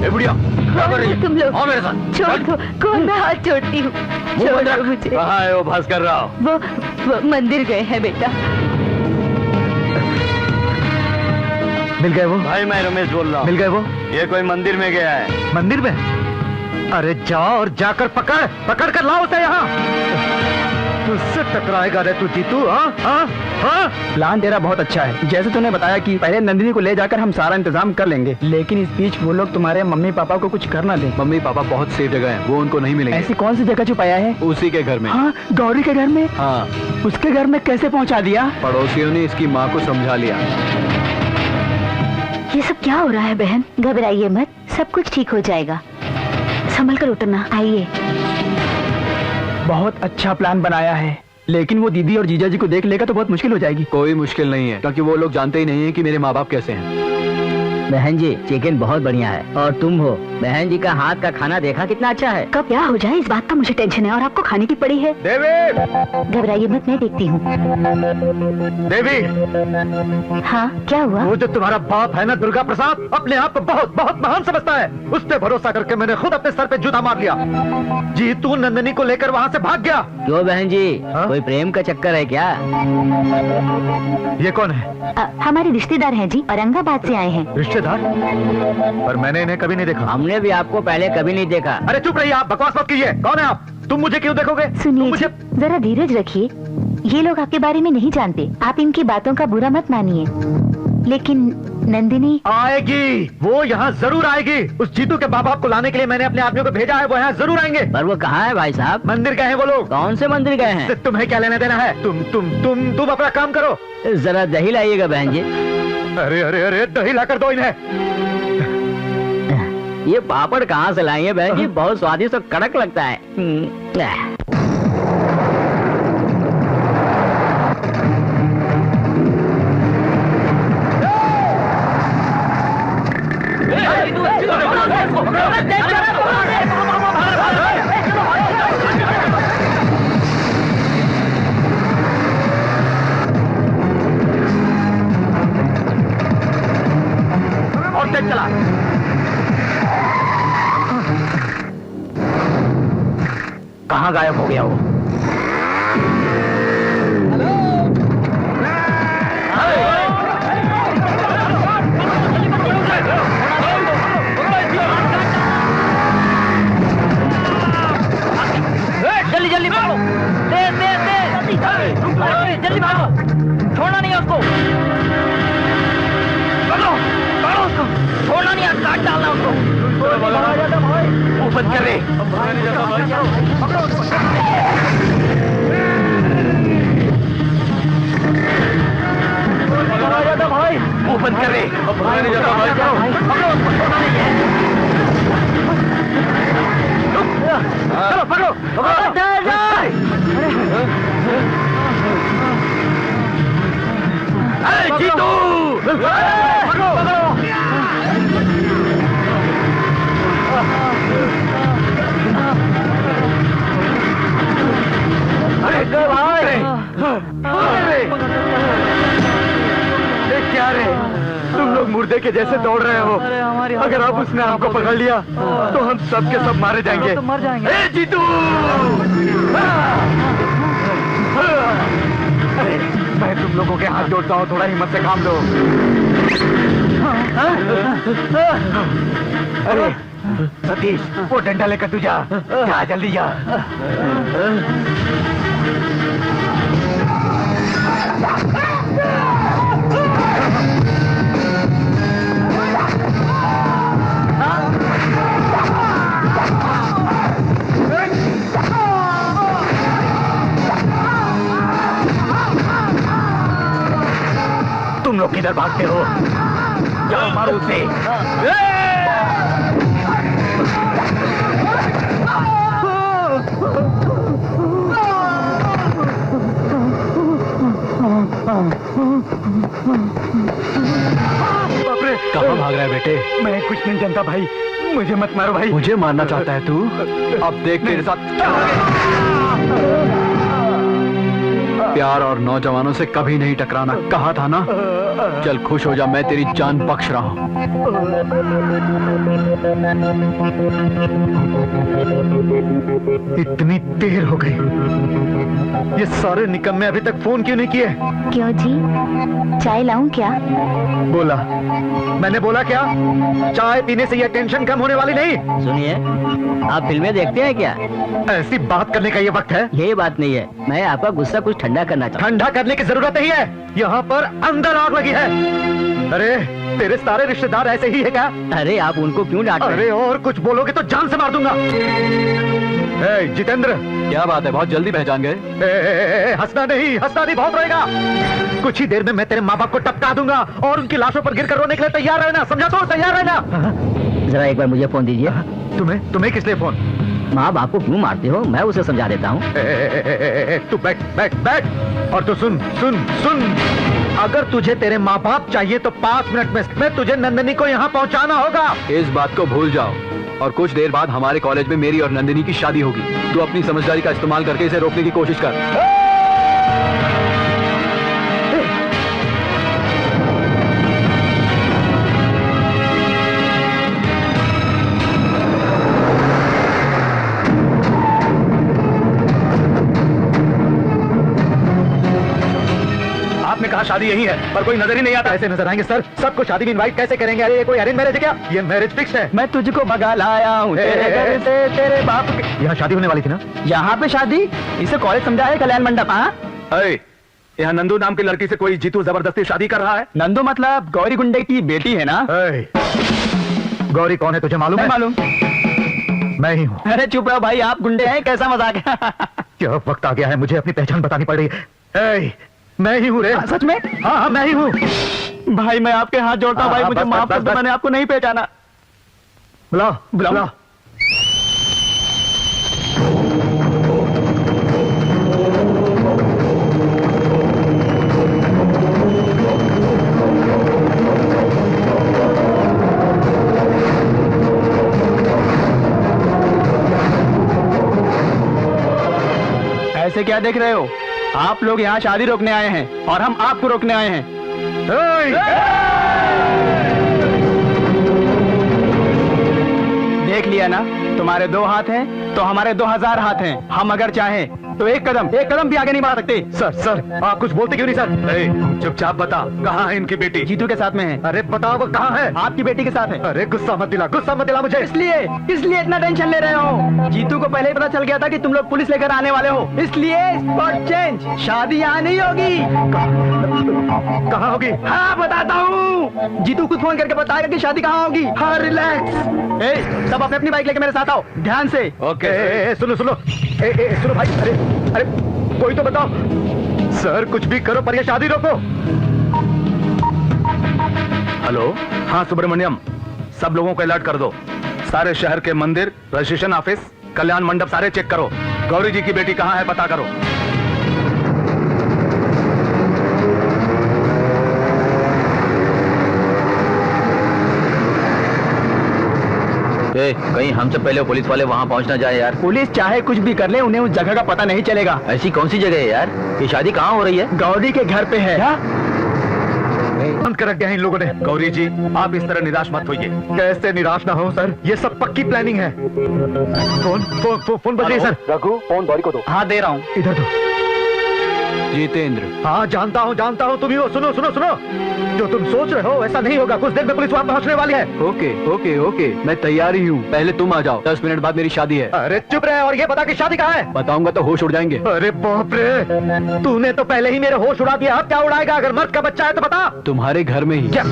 बुढ़िया, तुम लोग आओ मेरे साथ। छोड़ दो, कौन? मैं हाथ जोड़ती हूँ, छोड़ दो मुझे। कहाँ है वो भास्कर राव? वो मंदिर गए हैं बेटा। मिल गए वो? भाई मैं रमेश बोल रहा हूँ। मिल गए वो? ये कोई मंदिर में गया है। मंदिर में? अरे जाओ और जाकर पकड़ कर लाओ उसे यहाँ। तुझसे टकराएगा रे तू जीतू। हाँ? प्लान तेरा बहुत अच्छा है। जैसे तूने बताया कि पहले नंदिनी को ले जाकर हम सारा इंतजाम कर लेंगे, लेकिन इस बीच वो लोग तुम्हारे मम्मी पापा को कुछ करना दे। मम्मी पापा बहुत सेफ जगह है, वो उनको नहीं मिलेंगे। ऐसी कौन सी जगह छुपाया है? उसी के घर में। हाँ, गौरी के घर में? हाँ। उसके घर में कैसे पहुँचा दिया? पड़ोसियों ने इसकी माँ को समझा लिया। ये सब क्या हो रहा है बहन? घबराइए मत, सब कुछ ठीक हो जाएगा। संभल कर उतरना। आइए। बहुत अच्छा प्लान बनाया है, लेकिन वो दीदी और जीजा जी को देख लेगा तो बहुत मुश्किल हो जाएगी। कोई मुश्किल नहीं है, क्योंकि वो लोग जानते ही नहीं है कि मेरे माँ बाप कैसे हैं। बहन जी, चिकन बहुत बढ़िया है और तुम हो बहन जी का हाथ का खाना देखा कितना अच्छा है। कब क्या हो जाए इस बात का मुझे टेंशन है और आपको खाने की पड़ी है। देवी, घबराइए मत, मैं देखती हूँ। देवी, हाँ क्या हुआ? वो जो तुम्हारा बाप है ना दुर्गा प्रसाद, अपने आप को बहुत बहुत महान समझता है। उस पे भरोसा करके मैंने खुद अपने सर पे जूता मार लिया। जीतू नंदिनी को लेकर वहाँ से भाग गया। क्यों बहन जी, कोई प्रेम का चक्कर है क्या? ये कौन है? हमारे रिश्तेदार हैं जी, औरंगाबाद से आए हैं। रिश्तेदार? पर मैंने इन्हें कभी नहीं देखा। हमने भी आपको पहले कभी नहीं देखा। अरे चुप रहिए आप, बकवास मत कीजिए। कौन है आप? तुम मुझे क्यों देखोगे? सुनिए मुझे जरा धीरज रखिए, ये लोग आपके बारे में नहीं जानते, आप इनकी बातों का बुरा मत मानिए। लेकिन नंदिनी आएगी, वो यहाँ जरूर आएगी। उस जीतू के बाप को लाने के लिए मैंने अपने आदमियों को भेजा है, वो यहाँ जरूर आएंगे। पर वो कहाँ है भाई साहब? मंदिर गए हैं वो लोग। कौन से मंदिर गए हैं? तुम्हें क्या लेना देना है? तुम अपना काम करो। जरा दही लाइएगा बहन जी। अरे अरे अरे, दही लाकर दो इन्हें। ये पापड़ कहाँ से लाई है बहन जी? बहुत स्वादिष्ट और कड़क लगता है। और तेज चला। कहाँ गायब हो गया वो? जल्दी जल्दी भागो, तेज तेज तेज, जल्दी भागो, छोड़ना नहीं है उसको, भागो भागो उसको, छोड़ना नहीं है, काट डालना उसको। वो बंद कर दे। भाई वो बंद कर दे। चलो पकड़ो। अरे जीतू, पकड़ो पकड़ो। अरे भाई, ये क्या रे? तुम लोग मुर्दे के जैसे दौड़ रहे हो। अगर अब उसने हमको पकड़ लिया तो हम सब के सब मारे जाएंगे। मर जाएंगे। ए जीतू, अरे मैं तुम लोगों के हाथ जोड़ता हूँ, थोड़ा हिम्मत से काम लो। अरे सतीश, वो डंडा लेकर तू जा, जल्दी जा। तुम लोग किधर भागते हो? जाओ मारो उसे। बापरे, कहाँ भाग रहा है बेटे? मैं कुछ नहीं जानता भाई, मुझे मत मारो भाई। मुझे मारना चाहता है तू? अब देख तेरे साथ क्या प्यार और नौजवानों से कभी नहीं टकराना, कहा था ना? चल खुश हो जा, मैं तेरी जान बख्श रहा हूँ। इतनी देर हो गई, ये सारे निकम्मे अभी तक फोन क्यों नहीं किए? क्यों जी, चाय लाऊं क्या? बोला, मैंने बोला क्या? चाय पीने से ये टेंशन कम होने वाली नहीं। सुनिए, आप फिल्में देखते हैं क्या? ऐसी बात करने का ये वक्त है? ये बात नहीं है, मैं आपका गुस्सा कुछ ठंडा करना चाहता हूँ। ठंडा करने की जरूरत नहीं है, यहाँ पर अंदर आग लगी है। अरे तेरे सारे रिश्तेदार ऐसे ही है क्या? अरे आप उनको क्यों डांट रहे हैं? अरे और कुछ बोलोगे तो जान से मार दूंगा। जितेंद्र, क्या बात है, बहुत जल्दी पहचान गए? हंसना नहीं बहुत रोएगा। कुछ ही देर में मैं तेरे माँ बाप को टपका दूंगा और उनकी लाशों पर गिरकर रोने के लिए तैयार रहना, समझा? तो तैयार रहना। जरा एक बार मुझे फोन दीजिए। तुम्हें किस लिए फोन? माँ बाप को क्यों मारते हो? मैं उसे समझा देता हूँ। तू बैठ बैठ बैठ और तू सुन सुन सुन। अगर तुझे तेरे माँ बाप चाहिए तो 5 मिनट में तुझे नंदिनी को यहाँ पहुँचाना होगा। इस बात को भूल जाओ और कुछ देर बाद हमारे कॉलेज में मेरी और नंदिनी की शादी होगी। तू अपनी समझदारी का इस्तेमाल करके इसे रोकने की कोशिश कर। आपने कहा शादी यही है, पर कोई नजर ही नहीं आता। ऐसे नजर आएंगे सर? सबको शादी में इनवाइट कैसे करेंगे? अरे ये कोई अरेंज मैरिज है क्या? ये मैरिज फिक्स है। मैं तुझको भगा लाया हूँ तेरे घर से, तेरे बाप के। यहाँ शादी होने वाली थी ना? यहाँ पे शादी? इसे कॉलेज समझा है कल्याण मंडप? हाँ, यहाँ नंदू नाम की लड़की से कोई जीतू जबरदस्ती शादी कर रहा है। नंदू मतलब गौरी गुंडे की बेटी है ना? गौरी कौन है तुझे मालूम है? मालूम। मैं ही हूँ। अरे चुप रहो भाई, आप गुंडे हैं? कैसा मजाक है? क्या वक्त आ गया है, मुझे अपनी पहचान बतानी पड़ रही है। मैं ही हूँ रे। सच में? हाँ मैं ही हूँ भाई। मैं आपके हाथ जोड़ता हूँ भाई, मुझे माफ कर दो, मैंने आपको नहीं पहचाना। बुलाओ बुलाओ। ऐसे क्या देख रहे हो? आप लोग यहाँ शादी रोकने आए हैं और हम आपको रोकने आए हैं। देख लिया ना, तुम्हारे 2 हाथ हैं तो हमारे 2000 हाथ हैं। हम अगर चाहें तो एक कदम भी आगे नहीं बढ़ा सकते। सर आप कुछ बोलते क्यों नहीं सर? चुपचाप बता, कहाँ है इनकी बेटी? जीतू के साथ में है। अरे बताओ वो कहाँ है? आपकी बेटी के साथ है। अरे गुस्सा मत दिला मुझे। इसलिए इतना टेंशन ले रहे हो? जीतू को पहले ही पता चल गया था कि तुम लोग पुलिस लेकर आने वाले हो, इसलिए स्पॉट चेंज। शादी यहाँ नहीं होगी। कहाँ होगी? हाँ बताता हूँ। जीतू खुद फोन करके बताएगा कि शादी कहाँ होगी। हाँ रिलैक्स। सब अपनी बाइक लेके मेरे साथ आओ, ध्यान से। ओके। सुनो सुनो भाई। अरे कोई तो बताओ। सर कुछ भी करो पर ये शादी रोको। हेलो, हाँ सुब्रमण्यम, सब लोगों को अलर्ट कर दो। सारे शहर के मंदिर, रजिस्ट्रेशन ऑफिस, कल्याण मंडप सारे चेक करो। गौरी जी की बेटी कहाँ है पता करो। कहीं हमसे पहले पुलिस वाले वहाँ पहुँच ना जाए यार। पुलिस चाहे कुछ भी कर ले, उन्हें उस जगह का पता नहीं चलेगा। ऐसी कौन सी जगह है यार? ये शादी कहाँ हो रही है? गौरी के घर पे है। बंद कर रख दिया है इन लोगों ने। गौरी जी आप इस तरह निराश मत होइए। कैसे निराश ना हो सर, ये सब पक्की प्लानिंग है। फोन बज रही है सर। रघु फोन गौरी को दो। हाँ दे रहा हूँ। इधर दो। जितेंद्र। हाँ जानता हूँ तुम ही हो। सुनो जो तुम सोच रहे हो ऐसा नहीं होगा। कुछ देर में पुलिस वहाँ पहुँचने वाली है। ओके मैं तैयार ही हूँ। पहले तुम आ जाओ, 10 मिनट बाद मेरी शादी है। अरे चुप रहे और ये बता कि शादी कहाँ है? बताऊंगा तो होश उड़ जाएंगे। अरे बाप रे, तूने तो पहले ही मेरे होश उड़ा दिया। अब क्या उड़ाएगा? अगर मर्द का बच्चा है तो बता। तुम्हारे घर में ही। क्या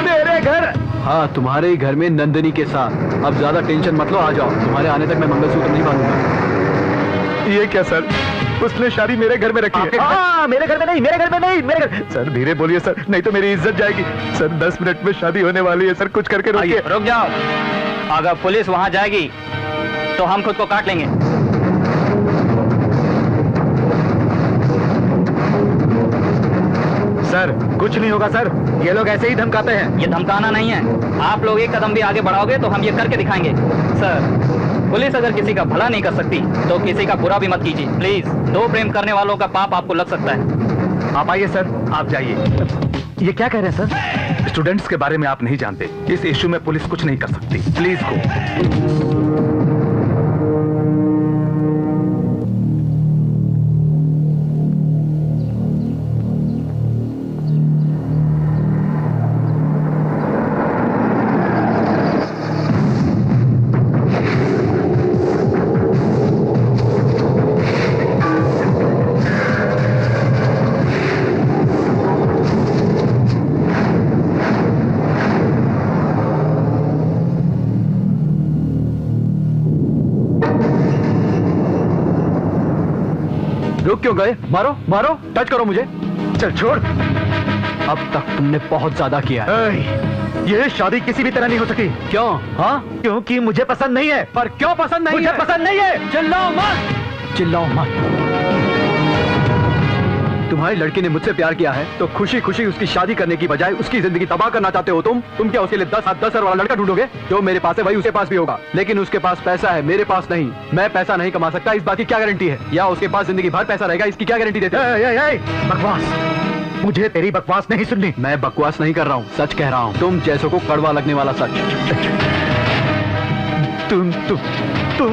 मेरे घर? हाँ तुम्हारे ही घर में नंदिनी के साथ। अब ज्यादा टेंशन मत लो, आ जाओ। तुम्हारे आने तक मैं मंगलसूत्र नहीं बांधूंगा। ये क्या सर, उसने शादी मेरे घर में रखी है। हाँ मेरे घर में नहीं, मेरे घर में नहीं, मेरे घर। सर धीरे बोलिए सर, नहीं तो मेरी इज्जत जाएगी। सर 10 मिनट में शादी होने वाली है सर, कुछ करके रोकिए। रुक जाओ, अगर पुलिस वहाँ जाएगी तो हम खुद को काट लेंगे। सर कुछ नहीं होगा सर, ये लोग ऐसे ही धमकाते हैं। ये धमकाना नहीं है, आप लोग एक कदम भी आगे बढ़ाओगे तो हम ये करके दिखाएंगे। सर पुलिस अगर किसी का भला नहीं कर सकती तो किसी का बुरा भी मत कीजिए प्लीज। 2 प्रेम करने वालों का पाप आपको लग सकता है। आप आइए सर, आप जाइए। ये क्या कह रहे हैं सर? स्टूडेंट्स के बारे में आप नहीं जानते, इस इश्यू में पुलिस कुछ नहीं कर सकती। Please go. रुक क्यों गए? मारो टच करो मुझे। चल छोड़। अब तक तुमने बहुत ज्यादा किया है। ये शादी किसी भी तरह नहीं हो सकी। क्यों? हाँ, क्योंकि मुझे पसंद नहीं है। पर क्यों पसंद नहीं मुझे है? पसंद नहीं है। चिल्लाओ मत, चिल्लाओ मत। तुम्हारी लड़की ने मुझसे प्यार किया है तो खुशी खुशी उसकी शादी करने की बजाय उसकी जिंदगी तबाह करना चाहते हो तुम क्या उसके लिए 10 हाथ 10 सर वाला लड़का ढूंढोगे? जो मेरे पास है वही उसके पास भी होगा, लेकिन उसके पास पैसा है, मेरे पास नहीं। मैं पैसा नहीं कमा सकता, इस बात की क्या गारंटी है? या उसके पास जिंदगी भर पैसा रहेगा, इसकी क्या गारंटी देते हो? बकवास, मुझे तेरी बकवास नहीं सुननी। मैं बकवास नहीं कर रहा हूँ, सच कह रहा हूँ। तुम जैसों को कड़वा लगने वाला सच। तुम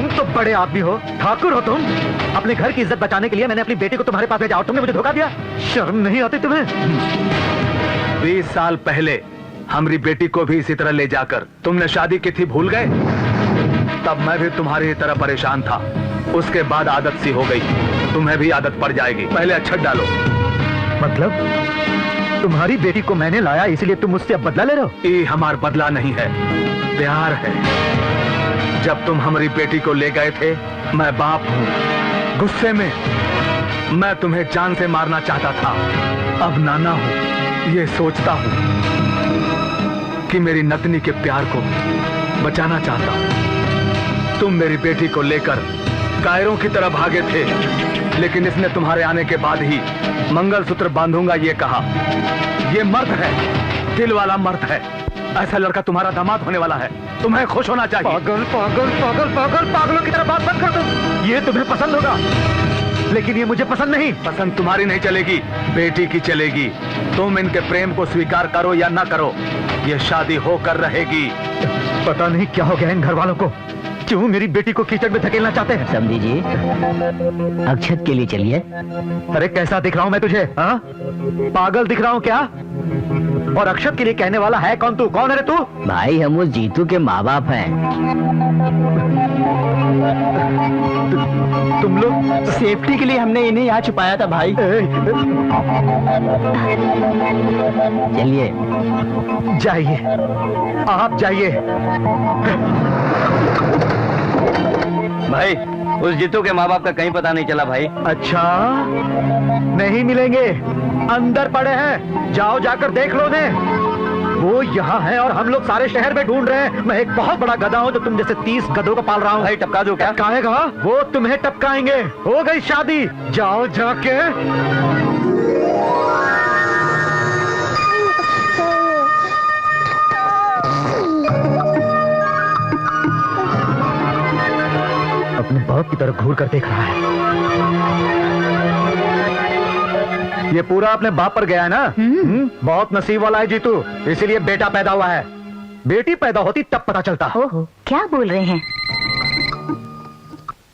तो बड़े आदमी हो, ठाकुर हो तुम। अपने घर की इज्जत बचाने के लिए मैंने अपनी बेटी को तुम्हारे पास भेजा और तुमने मुझे धोखा दिया। शर्म नहीं आती तुम्हें? 20 साल पहले हमारी बेटी को भी इसी तरह ले जाकर तुमने शादी की थी, भूल गए? तब मैं भी तुम्हारी तरह परेशान था। उसके बाद आदत सी हो गई, तुम्हें भी आदत पड़ जाएगी। पहले अक्षत डालो। मतलब तुम्हारी बेटी को मैंने लाया इसलिए तुम मुझसे अब बदला ले रहे हो? ये हमार बदला नहीं है, प्यार है। जब तुम हमारी बेटी को ले गए थे, मैं बाप हूँ, गुस्से में मैं तुम्हें जान से मारना चाहता था। अब नाना हूँ, ये सोचता हूँ कि मेरी नतनी के प्यार को बचाना चाहता हूँ। तुम मेरी बेटी को लेकर कायरों की तरह भागे थे, लेकिन इसने तुम्हारे आने के बाद ही मंगलसूत्र बांधूंगा ये कहा। ये मर्द है, दिल वाला मर्द है। ऐसा लड़का तुम्हारा दामाद होने वाला है, तुम्हें खुश होना चाहिए। पागल पागल पागल पागल पागलों की तरह बात मत कर तुम। ये तुम्हें पसंद होगा, लेकिन ये मुझे पसंद नहीं। पसंद तुम्हारी नहीं चलेगी, बेटी की चलेगी। तुम इनके प्रेम को स्वीकार करो या ना करो, ये शादी होकर रहेगी। पता नहीं क्या हो गया इन घर वालों को, क्यों मेरी बेटी को कीचड़ में धकेलना चाहते हैं? समझी जी, अक्षत के लिए चलिए। अरे कैसा दिख रहा हूं मैं तुझे? हाँ, पागल दिख रहा हूं क्या? और अक्षत के लिए कहने वाला है कौन? तू कौन है रे तू? भाई हम उस जीतू के माँ बाप हैं। तुम लोग सेफ्टी के लिए हमने इन्हें यहाँ छुपाया था भाई। चलिए जाइए, आप जाइए। भाई उस जीतू के माँ बाप का कहीं पता नहीं चला भाई। अच्छा, नहीं मिलेंगे, अंदर पड़े हैं, जाओ जाकर देख लो उन्हें। वो यहाँ है और हम लोग सारे शहर में ढूंढ रहे हैं। मैं एक बहुत बड़ा गधा हूँ जो तुम जैसे 30 गधों को पाल रहा हूँ। भाई टपका दो क्या? टपकाएगा? वो तुम्हें टपकाएंगे। हो गई शादी, जाओ जाके। अपने बाप की तरफ घूर कर देख रहा है। ये पूरा अपने बाप पर गया है ना? बहुत नसीब वाला है जीतू, इसीलिए बेटा पैदा हुआ है। बेटी पैदा होती तब पता चलता। ओहो, क्या बोल रहे हैं?